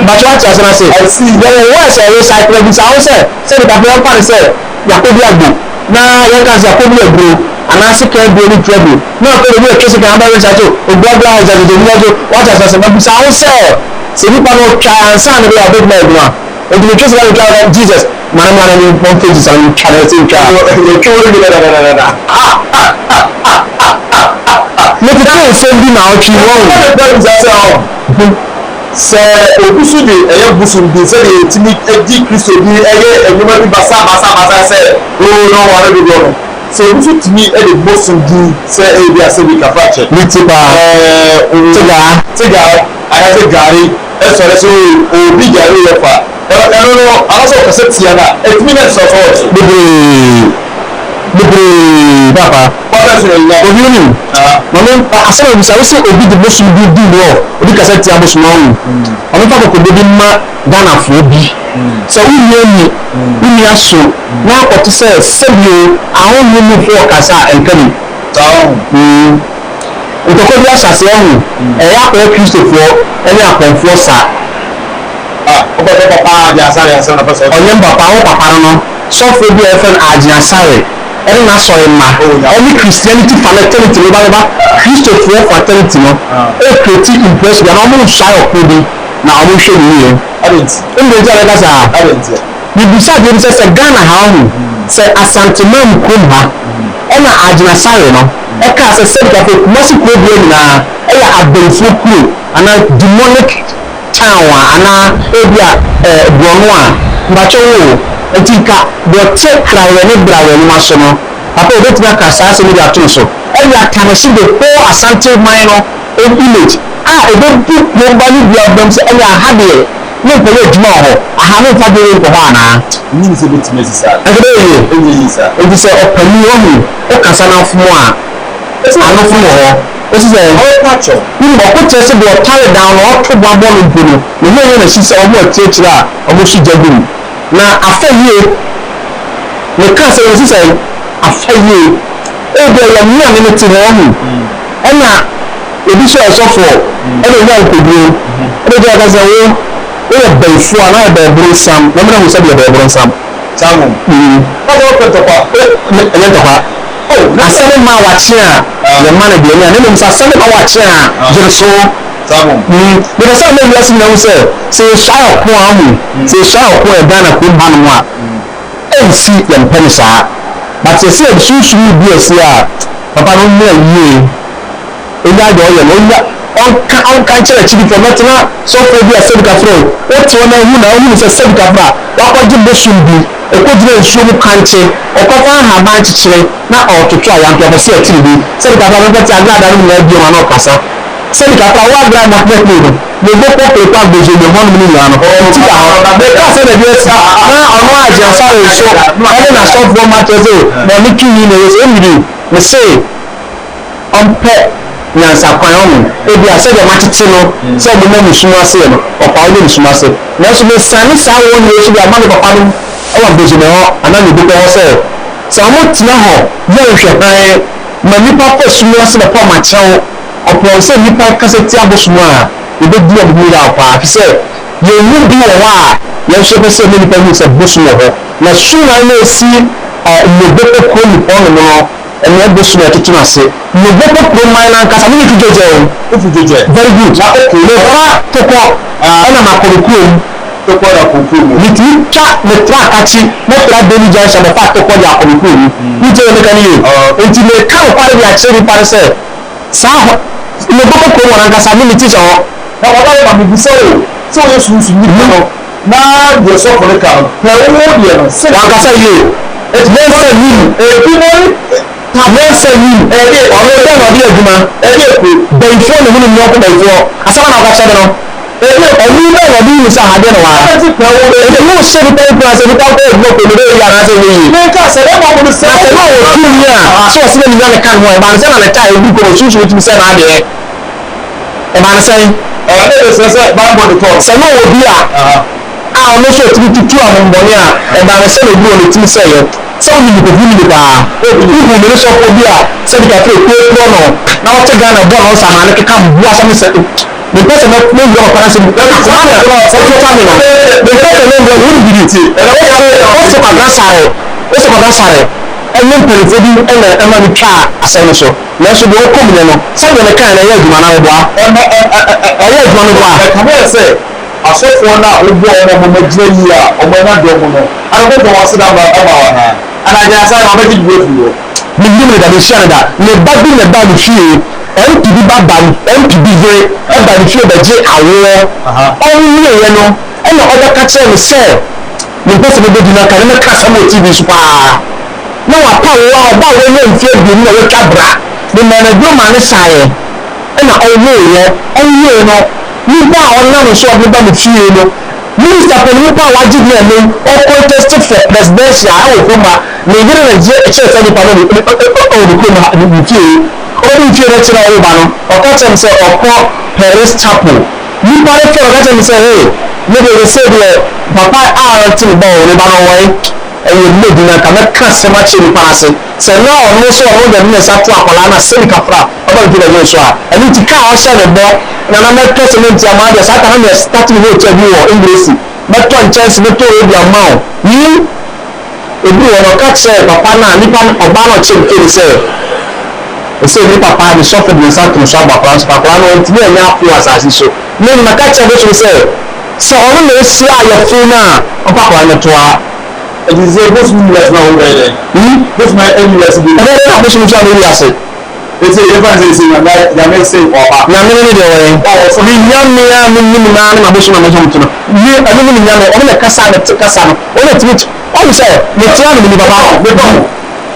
Bàtí wọ́n ti àṣẹ náà sè. Yẹn wọ́n ẹ̀sẹ̀ ẹ̀rọ ṣàìpẹ̀lẹ̀ bí sàwọn sẹ̀ sẹ́dẹ̀ kàtà yẹn pàrọ̀ sẹ̀ Yakobi àgbò náà yẹn kà sí Yakobi àgbò anase kan bi oni trouble na ko le kesi kan ba we sato ogbagba o sato ni ojo wa ta sase ba bisa o se ni pa no try ansa na be abeg na eduma o di kesi kan try Jesus mana ni pon page san channel tin ka o ko le da mo ti ko se bi na o chi won Bẹ́ẹ̀ni sase o. Sẹ òkúsù di ẹ̀yẹ bùsùn di sẹ́ni ètìmí ẹ̀dí Kristo bí ẹ̀yẹ ẹ̀gbọ́n bí basa sẹ́ ó náà wà lórí ọ̀rọ̀. Sẹ òkúsù tìmí ẹ̀dí bùsùn di sẹ́ ẹ̀yẹ asẹ́bi kàfà kyẹ. ni tipa tiga ayate gari ẹsọrọ ẹsọ obi gari yẹ fa ẹnu no alasọ kẹsẹ tia na ẹtìmí náà sọ fọwọ́sì. bebree papa Pọ́pẹ́ sọ̀rọ̀ yìí náà. obi ni mọ̀mí asẹ́rẹ̀ òbí sáré sí obi di bóṣù bí dì ní ọ̀ obi kẹsẹ̀ tí a bóṣù náà wù ọmọ fà kòkò bébí má Ghana fún obi sẹ wúni ẹni wúni aso náà kọ̀tí sẹ sẹ́bi o àwọn yìí mú fún ọ̀kasá ẹ̀nkẹ́ni ntọ́kọ́ bí aṣàṣẹ ọ̀hún ẹ̀yà akọ̀yẹ kristofoɔ ẹni akọ̀nfoɔ sa Ọbẹ̀ bẹ́ papa di asáré asẹ́ ọ̀nà pẹ́sẹ̀. ọ̀nyẹ́ papa àwọn papa no sọ́fọ̀ bí ẹ fẹ́ àjìn asáré ẹni náà sọ ẹ̀ ma ẹni Christianity fraternity ló bá lọ́ba kristofoɔ fraternity no ẹ̀ kìrìtì impress bí i àwọn ọmọ ìṣàyọ̀ kú bi na àwọn ìṣe nìyí yẹn ẹni bẹ̀rẹ̀ tí a lè kásá bibisa bi bi sɛ Ghana ha ọ̀hún sɛ asanteman kurom ha ɛna àjìn asáré no ɛka sɛ sɛbi kafo kumasi kuro bi nyinaa ɛyɛ abɛnfuo kuro ana demonic town ana ebi a buɔno a mbakyɛ wo eti ka dɔte krawɛ ne brawɛ no aso no papa obetumi aka saa asɛm bi ato so ɛyɛ atanasi the whole asante man no image a ebebu wɔba ne bi abɛm sɛ ɛyɛ ahadeɛ ne nkɔyɛ adwuma wɔ hɔ aha ne nfa de nkɔ hɔ anaa Nyini sɛ bɛtumi asi saa. ɛgbɛ yɛ Ɛnyɛ yi saa. eti sɛ ɔpanin ɔhu ɔkasa n'afom a anofo wɔ hɔ esi sɛ Ɔpatwɔ. nígbà ọkọ tẹ ẹsẹ bí ọtárẹ dáhùn náà ọtọ bọ abọ́ọ̀lù mponu nìyẹn yẹn n'esi sẹ ọmọ ẹtí ekyirẹ a ọmọ si gya gu mu na afẹ yie nìka sẹ ẹsi sẹ afẹ yie ebi ẹyẹ mmea ne ne ti hɔ ɔmo ɛna ebi sọ ɛsɔfo ɛna ebi akoduro ɛna ebi aka sɛ wo yɛ bɛnfo a n'ayɛ bɛɛboro nsam na mo na mo sɛ bi yɛ bɛɛboro nsam. Sáwọn. Ọbẹ̀ ọ̀pẹ̀ ntọ̀kwa. ɛyɛ ntɔkwa asɛm ma wakye a yɛ ma na deɛ ni a ne nom sɛ asɛm ma wakye a gyere so. Sáwọn. bẹ̀rẹ̀ sẹ́ ọ̀nà ìwé sinmi ẹ̀hún sẹ́ sẹ́ ẹ̀ṣá ọ̀kọ́ ahù sẹ́ ẹ̀ṣá ọ̀kọ́ ẹ̀ Ghana kó bá nomu a ẹ̀ nsi yẹn mpẹ́ ni saa bàtí ẹ̀sẹ̀ ẹ̀ sunsun bi ẹ̀sẹ̀ a papa no mu ẹ̀yie ẹ̀yẹ adé ọ̀yẹ̀ no ọ̀nka nkyẹn ẹ̀kyi bi fẹ́ mẹ́tẹ́nà sọ́fọ̀ bi ẹ̀sẹ̀ bi kafra o wọ́n ti wọn ẹ̀hu na ọ̀hu sẹ́ sẹ́ bi kafra wakọ̀ gye bẹ́sùn bi ẹ̀kọ́ gyina nsuo mu kankye ọ̀kọ́fà ahaban kyekyere na ọ̀tọ̀tọ̀ àyàntọ̀ ọ̀bẹ̀sẹ̀ ẹ̀kyiri bi sẹ́ bi kafra bẹ́ẹ̀ tẹ́ agbára no mu na ẹ̀bí wọn ọ̀kasa sẹ́ni kàkà wọ́n agbára mọ̀tẹ́tẹ́ ní ìlú ní gbogbo pèpè àgbèjì ìlú hàn mí nìyànjú ọ̀tí kà hàn bẹ́ẹ̀ sẹ́ni ẹ̀bí ẹ̀sì náà ọ̀nà àjẹ́ sáré so ẹni nà sọ́fọ́ mọ́tẹ́tẹ́ na ní kí yìí nìyẹn sẹ́ ẹ̀mìrì ní sẹ́ ọ̀mpẹ́ nyansakwan ọ̀mù ebi àṣẹ́jọ́ máa títí no sẹ́ ọ̀mù náà nìsúmọ́ ase no ọ̀pá ọ̀dẹ́ nìsúmọ́ ase nanso ní sani sáà wọ́n ní oṣù bí àmàlẹ́ papa no ẹ̀wà àgbèjì ní hɔ àná ní ìdúpẹ́ hɔ sẹ́ sẹ́ ọmọ tìǹà hɔ yẹ nhwẹ̀hán mà nípa kọ́ súnmọ́ ase lọ́pọ̀ màkyẹ́wò ọ̀pọ̀ sẹ́ nípa kásẹ̀ tí abosùnmọ́ a ebi di ọ̀bùnú yà ọ̀pá àfi sẹ́ yẹn mú bí wọ̀ hɔ a yẹn nso pẹ́ sẹ́ ẹ̀mí nípa yìí sẹ́ bosùn wọ̀ hɔ na súnmọ́ ayé náà esi nnobɛpɛ kuro nipa ɔno no ɛnna ɛbosùn ɛtutu n'ase nnobɛpɛ kuro man n'ankasa mi ni fi gyegye o. Ofu gyegye. Very good. Na ɔkò n'efa tokɔ ɛna n'akɔrɔ kuro mu. Tokɔ na kuro mu. Nìtì twa ne tra akakyi ne tra bɛni gya nhyɛ ne fa tokɔ de akɔrɔ kuro mu. Nìtì yɛ nika ni yie. Nti ne ka nkwari bi akyerɛ nipa ne sɛ saa hɔ nnobɛpɛ kuro mu n'ankasa mi ni ti sɛ hɔ. Na wɔn ayɛ maame bisɛ o so you should be no na the so for the car na wo de no se wa ka say you it means say you people tamen say you ọ̀rọ̀ ẹgbẹ́ náà bí ẹ̀dùnmá ẹ̀dí èkó bẹ̀yìfọ́ ni mo ní ní ọkọ̀ bẹ̀yìfọ́ asọ́nà náà ọ̀gá ṣẹ́ni náà ẹ̀mí bẹ́ẹ̀ wọ̀ bí yìí sá àdé nù wá ẹ̀dí yóò ṣe ní pẹ́ẹ́pẹ́ àti ẹ̀dí káwọ́ ẹ̀dí ọkọ̀ lórí ẹ̀yà náà ṣe wéyìí. ní ká sẹ́dẹ̀ máa wọ́n sẹ́ àṣẹ náà wọ́n tún ní à sọ sílẹ̀ nínú ẹ̀ka kan wọn ìbánisẹ́ náà lẹ́ka ẹ̀dí kò ṣùṣù tí mi sẹ́ náà adìẹ ìbánisẹ́ sẹ́nu wò bí a ọ̀nà sọ tí mi tutù àwọn mbọ̀ni à ìbánisẹ́ náà dúró ní tí mi sẹ́ yẹ sẹ́wọ́n ní nìkò fún mi nìkò à ìhùn mi ní sọ fún bí a sẹ́bi kàfé èkó ẹ̀kọ́ náà náà wọ́n ti Ghana bọ́ọ̀lù ọ̀sán àmàlẹ́ kíkà bu asọ́mi sẹ́tù the person not no your parents be that is why I say your family the person no go who be it o so ka sare ẹni mpẹrẹfẹ bi ẹna ẹma bi twa asẹni so lẹsọ bi ọkọ mi nọ sábẹ ní kan ẹyẹ adwuma náà bọ ẹyẹ adwuma náà bọ a kàmú ẹ sẹ asọfọ náà ó bọ ọmọ ọmọ gyina yìí a ọmọ ẹ náà dọ ọmọ náà àdókò tó wọn sí náà ọmọ wọn náà ànàjẹ asáré wọn bẹ jí dúró fún yọ. mi ní mi dàbí sí àná ní bá bí ní bá mi fi yé MPB bá bá MPB yẹ ẹ bá mi fi yẹ bẹ jẹ àwọ ọ̀hún yẹ yẹn no ẹnna ọbẹ kakyẹ mi sẹ ní pẹsẹ mi bẹ di náà kàní mi ká sẹmu TV so paa na wà pa wọ ọba wo yẹ nfi ebien na wọtwa bra ní mẹrẹ bí ọmọ ani sáyẹ ẹnna ọwọ yẹ ọwọ yẹ no nígbà ọ̀nà mi sọ ọdún bá mi fi yẹ no mínísítà pẹ̀lú nípa àwájú ní ẹ̀mí ọkọ̀ tẹ́sítì fẹ̀ presidential àwọn òkúma nàìjíríà nàìjíríà ẹ̀kyẹ́ ìfẹ́ nípa náà òdìkúma nìfíye ọdún nìfíye rẹ̀ kyerẹ́ ọ̀rọ̀ ìbànú ọ̀ká kyerẹ́ mi sẹ́ ọkọ̀ Paris Chapel nípa rẹ̀ fẹ́ ọ̀ká kyerẹ́ mi sẹ́ hey níbi èdè sẹ́ deɛ papa a ti ní bọ́ọ̀ ní ìbànú wọ̀nyí ẹ̀yẹ lóògùn náà kàmẹ́ ká sẹ́mà kyerẹ́ nípa ase sẹ́ náà ọ̀nà sọ ọ̀nà ọ̀dẹ̀ ní ẹ̀sà tó àkọlá náà sẹ́ni kàfra ọba ìdílé ẹ̀yẹ sọ a ẹni ti ká ọ̀hyẹ́ ní bọ́ nana mẹ́tọ́ sẹ́mẹ́ntì àmọ́ adìẹ sáà kàn án yẹ starting vote ẹ̀bí wọ̀ English mẹ́tọ́ nkyɛnse mẹ́tọ́ ebi ama o yìí ebi wọ̀ ọ̀ka kyerɛ papa náà nípa ọba náà kyerɛ kéde sɛ ɛsɛ ní papa de sɔfo de nsa tó nso abɔ akora nso akora náà ntumi ɛnyɛ apo asase so ne mu n'aka kyerɛ bɛ so sɛ ɔno na esi ayɛfo náà ɔpa akora ne to a ɛdi sɛ bosu mu yɛ funa wɔn bɛyɛ dɛ bosu mu ɛmu yɛ si bi ɛbɛ yɛ bosu mu tura wɔn yɛ ase eti efa nse esi nyame se ɔba nyame ne de wɔyɛ ni nyame a mi ni mu naa ne ma bosu na ma jɔ mu tuna ni ɛni mu ni nyame ɔmo na kasa na te kasa no ɔmo na tumi ɔmo sɛ ne tia ne ni papa ne bɔ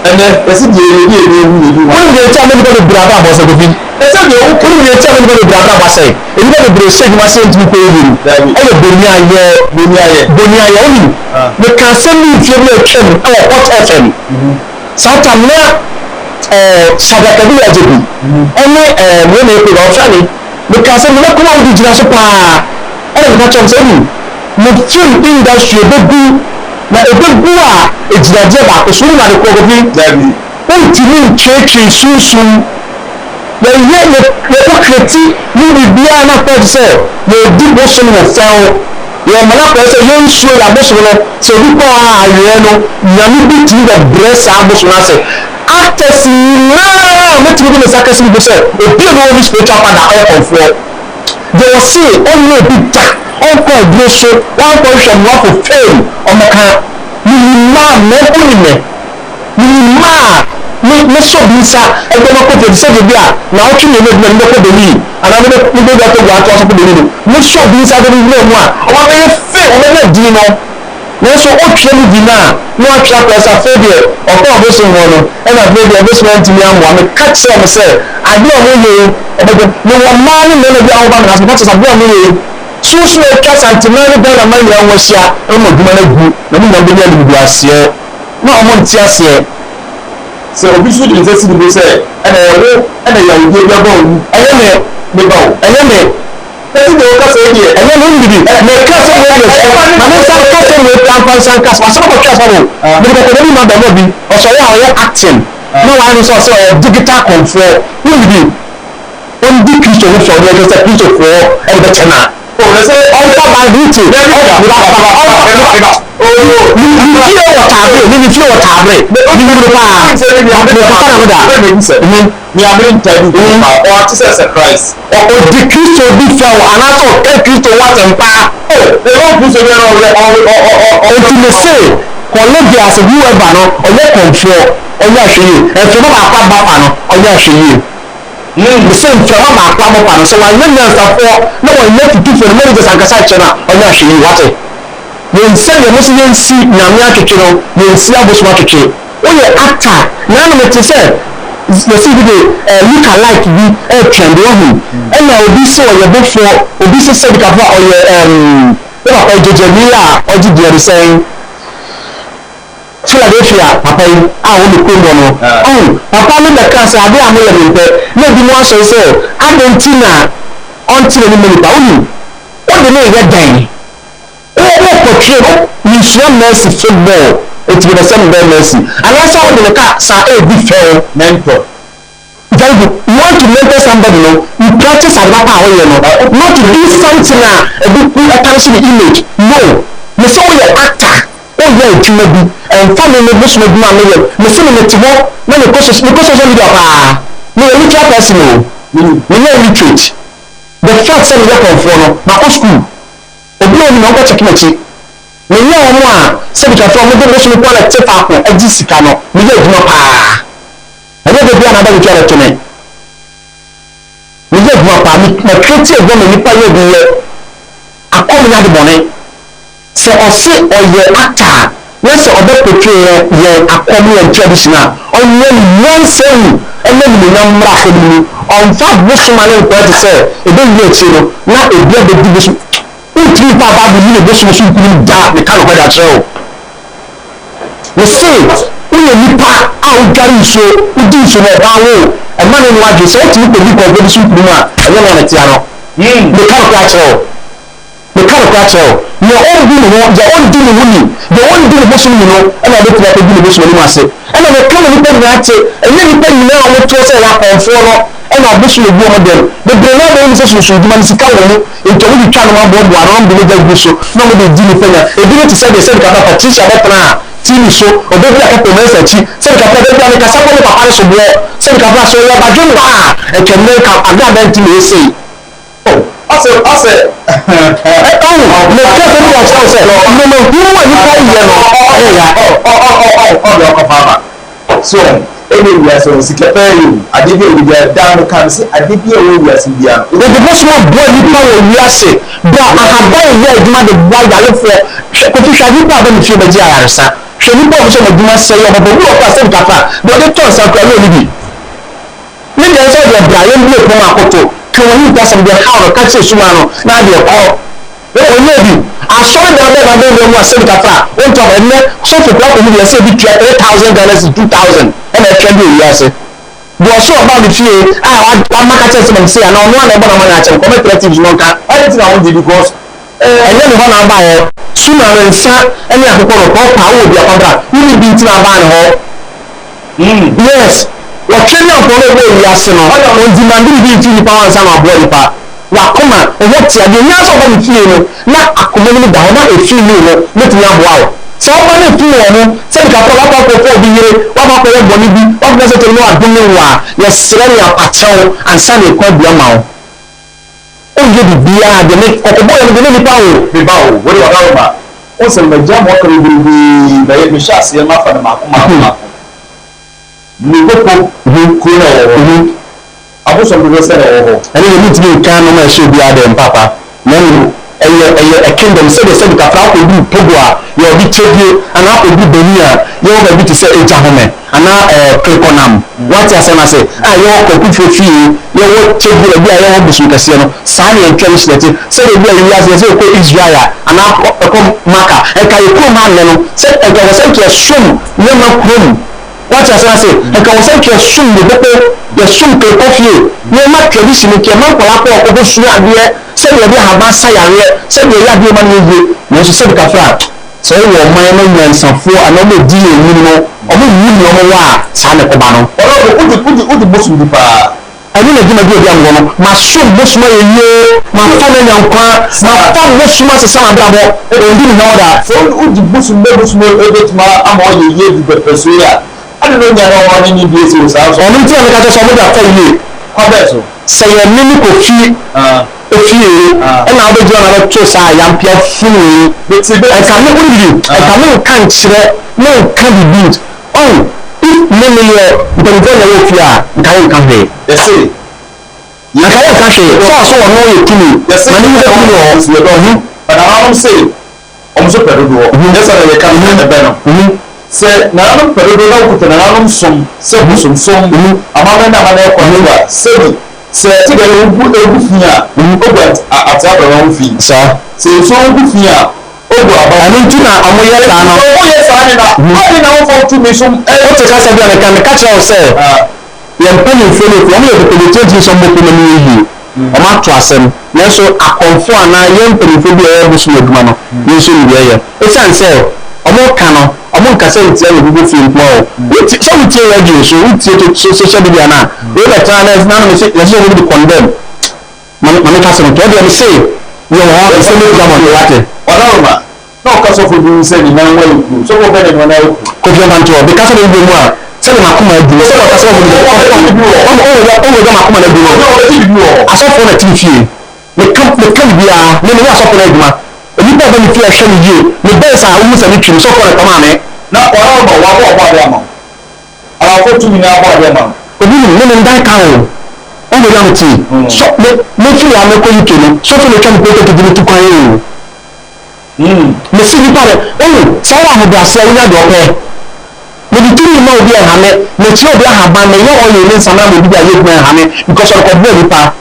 ɛnɛ esi die ne die ne ewu ne ewu wɔn yɛ tia ne bi bɛ bira ba abɔsɛ kofi ɛsɛ de o wɔn yɛ tia ne bi bɛ bira ba abɔsɛ ebi bɛ bira se edwuma se ntumi kɔ ewu ɛyɛ boni ayɛ ɔni ne kansa ni nfie bi atwam ɛwɔ hot FM saa tam na sadakabi ajebi ɛne mìíràn èpè wà ɔfra ni because mi lẹkọọ àwọn ìdíjìnà so paa ɛna mi ka kyɛn sɛ ɛnu mo film industry ebegu na ebegu a egyinadeɛ baako so wɔn na de kɔ kofi wɔntumi ntwetwe sunsun na yɛ yɛkɔ kreti ne biribiara na kɔ sɛ yɛdi bosom wɔ fɛw yɛ mmana kɔ sɛ yɛn nsuo yɛ abosom no sɛ obi kɔ a awie no nyame bi tumi bɛ brɛ saa abosom no ase actors naa mɛtumi bi ne sa kɛse bi sɛ obi a na wɔn spiritual father ɔyɛ kɔnfoɔ de wɔsi ɔnyɛ obi da ɔnkɔ aduro so wankɔ nhwɛ mu afɔ fɛm ɔmɔka mmaa mɛko mmaa ne sɔ bi nsa ɛgbɛ ma kɔ fɛm sɛ beebi a na ɔtwe ne ɛmɛ ne bɛkɔ bɛni anaa ne bɛ bɛ kɔ gua ato asɔfo bɛni no ne sɔ bi nsa bɛ bi wura mu a ɔmɔ bɛyɛ fɛ ɔmɔ bɛ di no nanso ɔtwe mu di na na ɔtwe akɔsa fɛ deɛ ɔkɔ ɔbɛsɛn wɔn no ɛna fɛ deɛ ɔbɛsɛn wɔn ntumi amoa me ka kyerɛ mo sɛ ade a ɔmo yɛ ɔbɛdɛ ne wɔn mmaa ne mmarima bi ahoba na asopɔ kyerɛ sɛ ade a ɔmo yɛ sunsun a atwa santima ne bɛn na mmaa nyinaa wɔn ahyia ɛna adwuma no agu na mo nyinaa bɛnya nimdu aseɛ na ɔmo nte aseɛ sɛ obi so de nsa si ne bi sɛ ɛna ɛwo ɛna yawudie bi abɔ owu ɛyɛ ne ba o ɛyɛ ne ɛti de o kasa yɛ ɛyɛ ne ndidi na kasa yɛ yɛ na ne nsa kasa yɛ pampan san kasa asɔrɔ kɔ kasa wo ne bɛ kɔkɔ ne ma bɛn bi ɔsɔre a ɔyɛ acting na wɔn ano sɔ sɛ ɔyɛ digital control ne ndidi wɔn di kristo ho sɔ ne yɛ sɛ kristo fo ɛyɛ bɛ kyɛn na o ne sɛ ɔnfa ba ruti ɔnfa nifie wɔ taabere ne nifie wɔ taabere ne wuro paa ne papa na mo da ni abiri ntɛbi ɔte sɛ sɛ Christ ɔdi kristo bi fɛ o anaasɛ ɔka kristo wasɛmpa ɛwɔ kristo bi ɛna ɔti ne se kɔlɛbi ase whoever no ɔyɛ kɔnfoɔ ɔyɛ ahwɛ yie ɛfɛ no baako aba fa no ɔyɛ ahwɛ yie the same from my plan. So I remember for no one left to do for the marriages and Kasachana or actually what it. When send the Muslim see Namia Kitchen, you see a bush market. Oh, your actor, none of it is said. The city look alike we trend one. And I will be so your book for Obisa said or your Jamila or did you saying Philadelphia, Papa, I will be cool. Oh, Papa, look at cancer. I am maybe more so. Argentina until the minute. What the name get dying? Oh, portray you show mercy football. It will be some mercy. And that's how the cats are a different mentor. Very good. You want to mentor somebody, you practice at that power, not to do something a bit attention image. No, you saw your actor. Oh yeah, it may be family members with my million. The same in the tomorrow, when the process of the no literal person, no literate. The fact that we are from my school, the blow no better committee. We know more, said it from the national quality up a Jessicano, we don't know. I never be another return to me. We don't know, my creative woman, you pay your I call another morning. So or say or your actor, let's say other portray your accommodate traditional on one saying and then the number on fact most man to say it don't get you not a big division. Three Papa will be the dark the kind of weather show. We say we nipa out carry so we do so a man in what you say to the people of the super and then on the piano. The kind of show. The kind of catcher, your own doing your own doing winning, your own doing motion, and I look like a good motion. And I will come and look at it, and then you tell me now what to say up and follow, and I'll be sure you go them. The Brenner organization should demand to come into the channel of one around the little bush. Nobody did anything. They didn't say the same kind of Patricia Bettana, TV show, or they like a pronunciation, send a couple of Casapo Paris of war, send a couple of and can make up a government to say. I said, oh, so anyway, so Sikapelu, I did it with the down the country, I did it with India. The most one boy, you know, Ewiase, but I have done here, the white I look for, official, you probably feel the Jarasa. She will also do not say, but we are passing Kapa, but the toss are really. Maybe I said that Brian will come out. Can you pass on the house or catch a Sumano? Now you're all. Maybe I saw that I don't know what said Kapa. One time I met so for problem, you say $8,000 to 2,000, and I can do yes. You are so about the fear. I market and say, I know one about a man. Comment relatives, no car. I didn't know because and then one I buy sooner than sir, and you have to call a power with your contract. You will be to a van. Yes. What can you follow Ewiase no? On demanding the power and our body part. Wakoma, what you are the last of the feeling, not accommodating down a feeling, let me have wow. So, when you feel, say, Kappa for the year, what about the body, what does it know? I don't know why. Yes, Serena Patel and Sunday called your mouth. Oh, you be beer, the neck of the boy, the many power, the bow, what do you about? Also, the jam walker will be the Ewiase Nna H and Makuma. Nipopo kuna abuso mbese na and you need to be kind of should be adam papa no a kingdom say the same kafra ko bi pogwa you be chebi and how ko bi benia you be to say ejahome and klekonam what you say you ko ku fi you chebi e bia you busu kase no sa na encourage that say the bia Ewiase say ko Israel and how ko maka e kai ko man no say e go say to shum you no krom. What I say, I can say to assume the people, the assume to coffee. You might tradition, you can not go up over Suya, say you have a say, say you have your money, you should say the cafra. So you are my man, some four, and only deal minimum, or minimum, Sana Cobano. Or put the bush with the bar. I didn't give a good young woman. My son, bush my year, my family, my family, bush my son, bravo, and didn't know that. So the bush will never smell a bit more, I'm all the year to persuade. I don't know that any days was out. I don't think I just want to tell you. How about so? Say a minute of fee, and I'll be doing another choice. I am pure fool. I cannot with you. I cannot can't share. No, can't be built. Oh, if many the going to work here, can come here. They say, na ka yɛ ka hwɛ so ɔno yɛ tumi na ne yɛ tumi wɔ so yɛ dɔ na nanom se ɔmo so pɛ dodoɔ yɛ sɛ na yɛ ka no ɛbɛ no sɛ nanom pɛ dodoɔ na wokuta nanom som sɛ bosomsom amama na amana ɛkɔ no wa sɛ tigare egu fi a ogu ate abɛwa ho fi saa sɛ nso ogu fi a ogu aba ɛno nti na ɔmo yɛ saa no ɔmo yɛ saa ne na ɔmo na wɔfɔ tumi so wote kasa bi a meka kyerɛ wo sɛ yɛn mpanyinfoɔ no ɔmo yɛ pɛpɛtɛtɛ sɛ ɔmo kɔn mu yie ɔmo ato asɛm nanso akɔnfo anaa yɛn mpanyinfoɔ bi a yɛyɛ bosom adwuma no yɛn nso ne yɛyɛ esiane sɛ ɔmo ka no ɔmo nkasa ntia yɛ gugu fi mpo o wote sɛ wotie radio so wotie social media na wɔn bɛ tena na ɛsɛ na yɛsɛ ɔmo de condemn mame kasa no tɔɔ deɛ me se yɛ wɔ hɔ ɛsɛ ne gya mɔ wate ɔdaroma na ɔka sɔfo bi sɛ ne nan wɔ eku sɔfo bɛ ne nan wɔ eku kofi ɔmantɔ bi kasa no bi mu a sɛde makoma adu sɛ ɔkasa wɔ mu de ɔmo makoma no adu no asɔfo na ti fie meka biara ne yɛ asɔfo no adwuma nipa bɛ ne fie ahwɛ no yie ne bɛyɛ sɛ awomu sɛ ne twim sɔfo no kɔma me na ɔdaroma wabɔ ɔbɔ ade ama alafo tumi na abɔ ade ama obi ne ne ndan ka o ɔmo yɛ ɔmo ti so me fi ya me kɔ yi to no sɔfo no twa me pɛtɛ kedi ne tu kwan yi o me si nipa de sɛ wo ahobrɛase a wonya de ɔpɛ mede tumi ma obi ahame mekyerɛ obi ahaban meyɛ ɔyɛ ne nsa na ma obi a yɛduma ahame because ɔrekɔboa nipa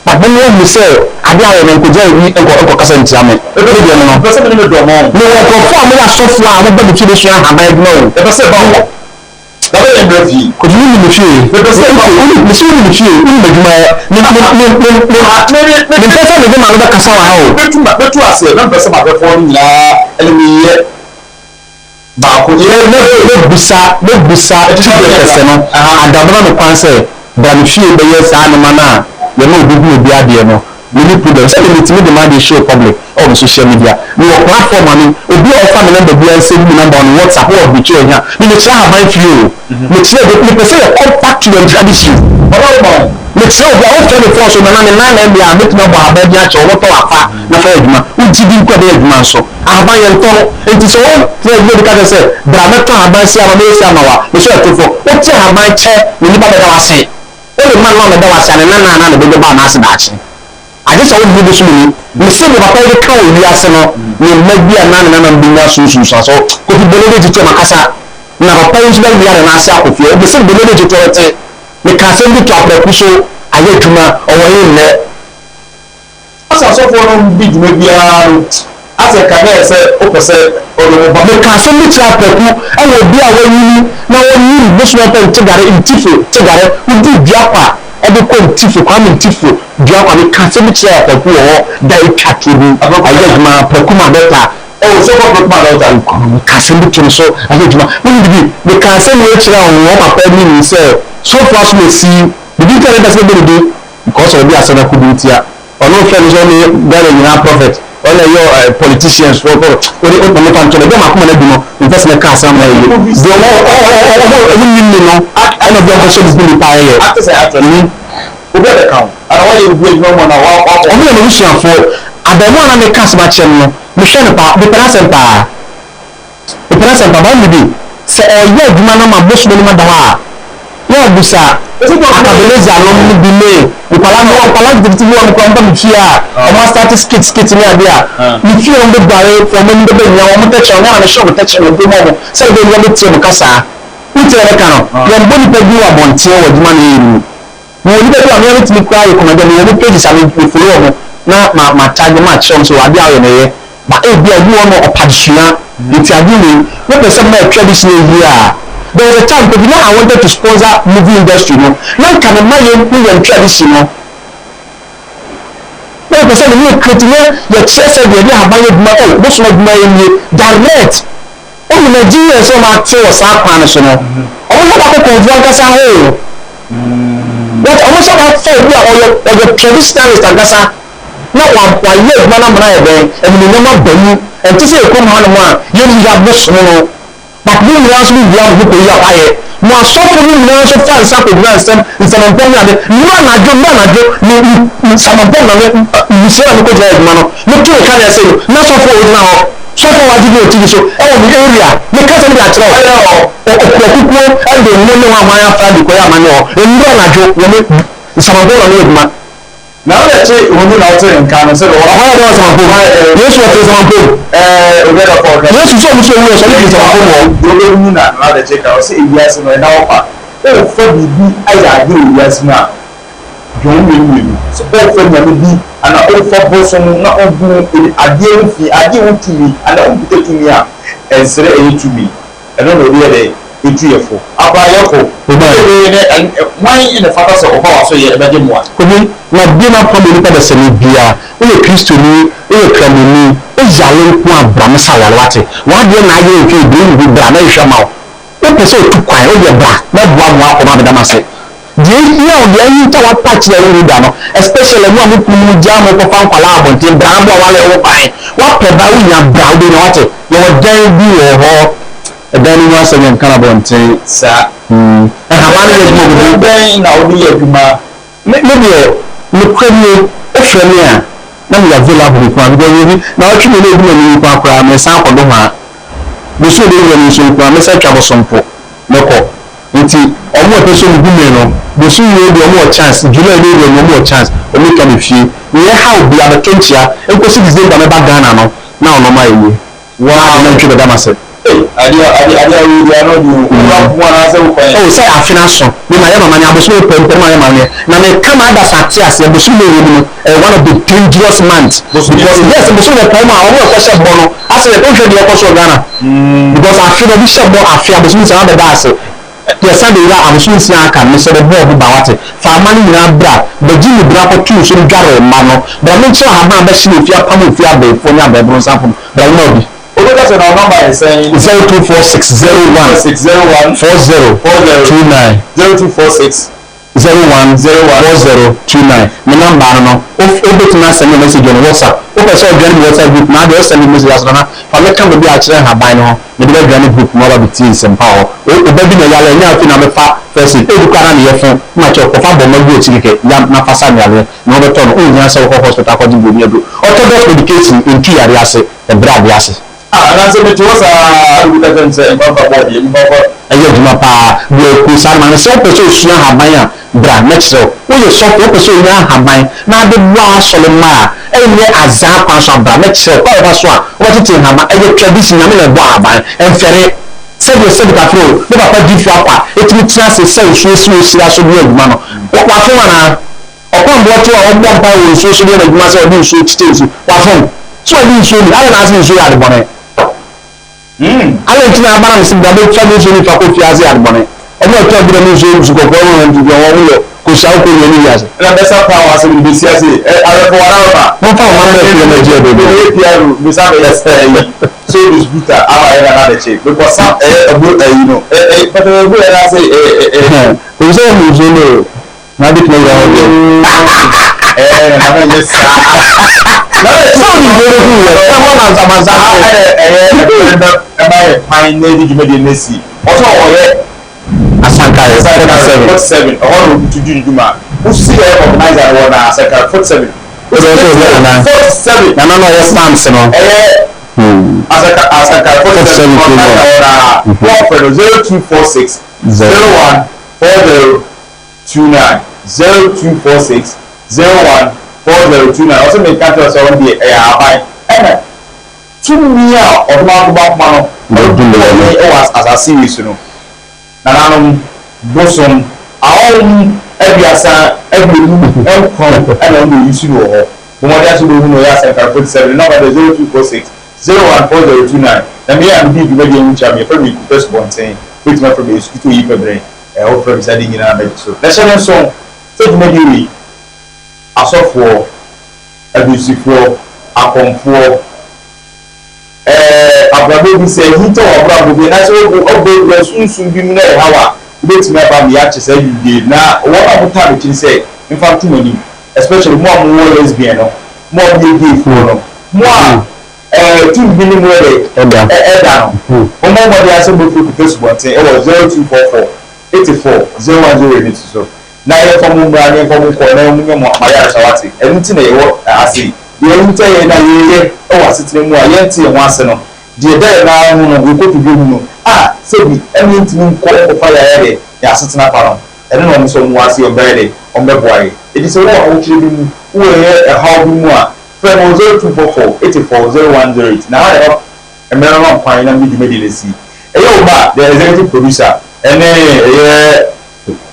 but me ne sɛ ade a yɛne nkɔgya yi nkɔkasa ntia me ɛbɛdeɛ no no pɛsɛ me dɔ mo mewɔ nkurɔfo a moyɛ asɔfo a mobɛ me fie bɛsua ahaban adwuma o ɛpɛsɛ ba wɔ na bɛyɛ mbrɛ fie kɔdi wo ne me fie mesi wo ne me fie wo ne m'adwuma mempɛ sɛ mede ma no bɛkasa wɔ ha o bɛtu ase na mpɛ sɛ mabɛfoɔ no nyinaa ɛne meyɛ baako mɛbusa kɛsɛ no adabra no kwan sɛ bra me fie bɛyɛ saa noma no a yɛma obi gu obi adeɛ no mene problem sɛde metumi de ma de show public on social media mewɔ platform ano obi a ɔfa me number biara nsɛ mu number on WhatsApp wɔ bikyerɛ hia mekyerɛ ahaban fie o mekyerɛ mepɛ sɛ yɛ contact to the tradition mekyerɛ obi a wofɛ ne fɔɔ so nana ne nan na ɛbi a metumi abɔ ahaban bi akyɛ wɔtɔ afa na fa adwuma wogyi bi nkɔ bɛyɛ adwuma nso ahaban yɛ ntɔ nti sɛ wɔfɛ adwuma bi ka kyɛ sɛ bra mɛtɔ ahaban si ama mɛyɛ si ama wa mehyɛ ɛtofo wote ahaban kyɛ ne nipa bɛda wase wole ma no bɛda wase ane nana ne bɛbɛ ba anaase daakye agye sɛ wode bi so mu ne sɛ ne papa yi ka wɔ wiase no ne mma bi a na ne nanam bi nya sunsunsa so kofi bɔne de titɔ makasa na papa yi nso bɛ wia ne n'ase akɔfie obi sɛ bɔne de titɔ te ne ka asɛm bi to aprɛko so ayɛ adwuma ɔwɔ yi nnɛ asa asɔfoɔ no bi dwuma biara no asɛ ka ne sɛ wopɛ sɛ ɔde ba ne ka asɛm bi kyerɛ aprɛko ɛwɔ obi a wɔnyini na wɔnyini bosom ɔpɛ ntegare ntifo tegare wodi dua kwa ɛde kɔ ntifo kwame ntifo dua kwa ne ka asɛm bi kyerɛ aprɛko wɔ hɔ da atwa to bi ayɛ adwuma aprɛko ma bɛta so kɔ aprɛko ma bɛta ka asɛm bi to no so ayɛ adwuma wone bibi ne ka asɛm bi kyerɛ wɔ papa bi ni sɛ so far so esi bibi ka ne bɛsɛ bɛde de because obi asɛm akɔdu ntia ɔno fɛ no so ne gane nyinaa prophet ɔna yɛ politicians for ɔde ɔmo fa ntɔn ɛbɛn akoma na bi no nfɛsɛ ne ka asɛm na yɛ de ɔmo nyinni no ɛna bi ɔmo hyɛ bibi nipa yɛ atɛ atɛ ni obi ɛbɛ kan ana wɔyɛ obi edwuma mu na wɔakɔ ɔmo yɛ ne busuafo abɛɛmo a na ne ka asɛm akyerɛ no mehwɛ no paa mepɛ n'asɛm paa ba bi sɛ ɔyɛ adwuma na ma bosom no ma da hɔ a yɛ abusa akabeleza no mu bi ne nkwadaa titiri wɔn kɔ mpa mfie a wɔn start skit ne ade a mfie wɔn bɛ bare wɔn mu bɛ nyina wɔn tɛkyɛ wɔn a ne hyɛ wɔn tɛkyɛ no bi mu wɔn sɛ ebi wɔn bɛ tie mu kasa ntina ne ka no yɛn bɔ nipa bi wɔ abɔnten wɔ adwuma no yɛ mu wɔn nipa bi a wɔn tumi kura yɛ kɔmɔdé no wɔn pages a wɔn folo wɔn na ma tag ma kyerɛ wɔn so ade a wɔyɛ no yɛ ba ebi a ebi wɔn ɔpadesua nti ade ne wɔpɛ sɛ mo ɛtwa bi si eyi a there was a time because now I wanted to sponsor movie industry no now can my young tradition no na person ni create na your chest say dey have my ma oh most of my you direct oh Nigeria so ma te o sa kwan so no o mo ba ko ko kasa ho but o mo so ba say bi a o your traditionalist agasa na wa ye ma na mra e ben e ni no ma banu e ti say ko ma no mo a ye ni ya boss no but we will also be able to hear why mo asofo ni na so fa nsa ko grand stem nsamanpon na de na ni nsamanpon na ni se na ko je aduma no no to ka na say na sofo o na ho sofo wa di o ti so e wo mi area me ka se ni a kire o okuku and the no no wa ya fa di ko ya ma no ndro na jo wo me nsamanpon na ni aduma Now let's say when you out in Canada, so what was some yes, what is some we got a podcast. Yes, so much so some home. Now the check out say yes no now pa. Oh, for be I do yes now. Don't win. So all for me and all for bosom na obu adie fi adie to me and I will take me up and say to me. I don't know where into your phone. Abayako. And why in the father of our so ye be mo. Kobi na bi na pa me pa sene bia. We Kristo ni, we kramoni, e yale ko abram sawale wate. Wa de na ye otu bi bra na hwa ma. We pese otu kwan, we de bra. Na bua mo akoma be damase. Die here on the any ta wa patch na we da no. Especially mo amu kumu jam ko fa kwala abonte bra mo wale wo pan. Wa pe ba we nya bra we na wate. Ye wo dan bi wo ho. Then you want to kind of want to say, and how many days now? Maybe look at me, Australia. Now we are available because now actually we do not program. We sound for the one. We should do the mission program. We say travel some for local. Until almost person who may know. We should do more chance. July we will more chance. We make a few. We have we are the country. And because it is the back Ghana now. Now no my wow. I'm sure that I said. I say I finish so. We my mama na bosu pe my mama na me come ada fati ase bosu le we one of the dangerous months because yes bosu le time a omo ko se bono ase le tonje de ko so Ghana because I feel the shop I feel bosu se na da ase yes I dey ra bosu se aka me se the boy ba wate fa mani na bra be ji ni bra ko tu so dware ma no bra me so ha ba shi ofi apam ofi abe fo ni abe bro sample bra no bi. That's our number is saying 0246014029 0246014029. My number no. If you send a message on WhatsApp, if I saw a WhatsApp group now, they send a message as well. For me, come to be actually have by now. Maybe the granny group more of the teams and power. Oh, the baby no yale now. If you have a far first, if you can't hear from much of a far bomb, you will get yam na fasani yale. No better. Oh, you answer for hospital according to you. Orthodox medication in 2 areas and brad yase. And I said it was a good say body ayo juma pa we ku san man so person sua haban bra natural we you so person nya haban na de bua solema enye azan kwa so bra natural kwa ba so a what it haban ayo tradition na me le bua haban enfere se ka fro be papa di fu apa etimi tia se so sia so bi aduma no wa fo na okon bo to a ombo pa wo so bi aduma se obi so tite wa fo so obi so ni ala na se so ya de bone ale tina bana misim da be tsabe so ni fa ko fiazi adbone o mo to bi na so su ko ko won di won wo ko sa ko ni yaze na be sa pa wa se bi siase are ko wara ba mo fa ma na fi na je be e piaru bi sa be so this buta awa era na de che because some obo you know but obo era say ko so mo zo no na bi play ra na be yes no so ni go do e mo na zamanza my lady Jumedi Messi. Also, Asanka 47. All to do Juma. Who see organize our one Asanka 47. 47. No, yes, Samson. Asanka 47. 0246 014029 0246 014029. Also, make cancel so on the air. Tumia of Mano, as a series, you know. Nanum, Bosom, our own Ewiase, every and only issue or Momadia Sulu, yes, and 47, number 0246 014029. And me and big medium champion, probably first one saying, which my probably is to eat a brain, all from residing in our medical. The second song, take maybe a software, abusive floor, a comfort. Abrabo bi say hito abrabo bi na so obo sunsun bi mu na e hawa betimi aba mi ya chese you na wo abuta be chin say in fact too many especially more lesbian no more gay for no more two bi ni mo e da no o mo mo dia so bo fu Facebook say e was 0244 84 010 so na ye for mo bra ne for mo ko na mo mo ya sawati enti na ye wo asi the entire na ye o asitire mu a ye nti ye ho ase no de da na no we ko to do no say bi eni ntimi ko ko fa ya ye ya asitena pa no ene no so mu ase o bere o mbeboaye edi so wo o chire bi mu a how more from 0244 840108 now I have a minimum point and media see a the executive producer and then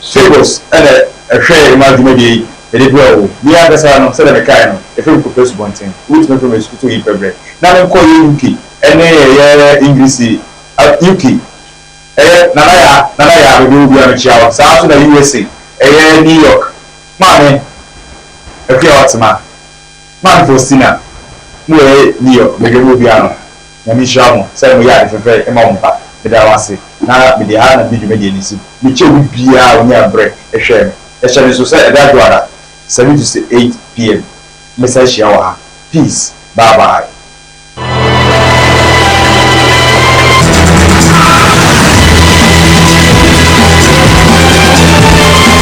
Figures and a share imagine it is well. We understand said a kind if you propose one thing, which not from a school to eat bread. Now I'm calling UK and English UK. Nanaya will be on a child, South to the USA, New York, Money, a pure man for Sina, New York, the Garubiano, Yamishamo, 7 yards for very Mampa, the Dawasi, now with the hand video medianism, which will be out near break, a share. A share is that 7 to 8 p.m. Message shower. Peace. Bye bye.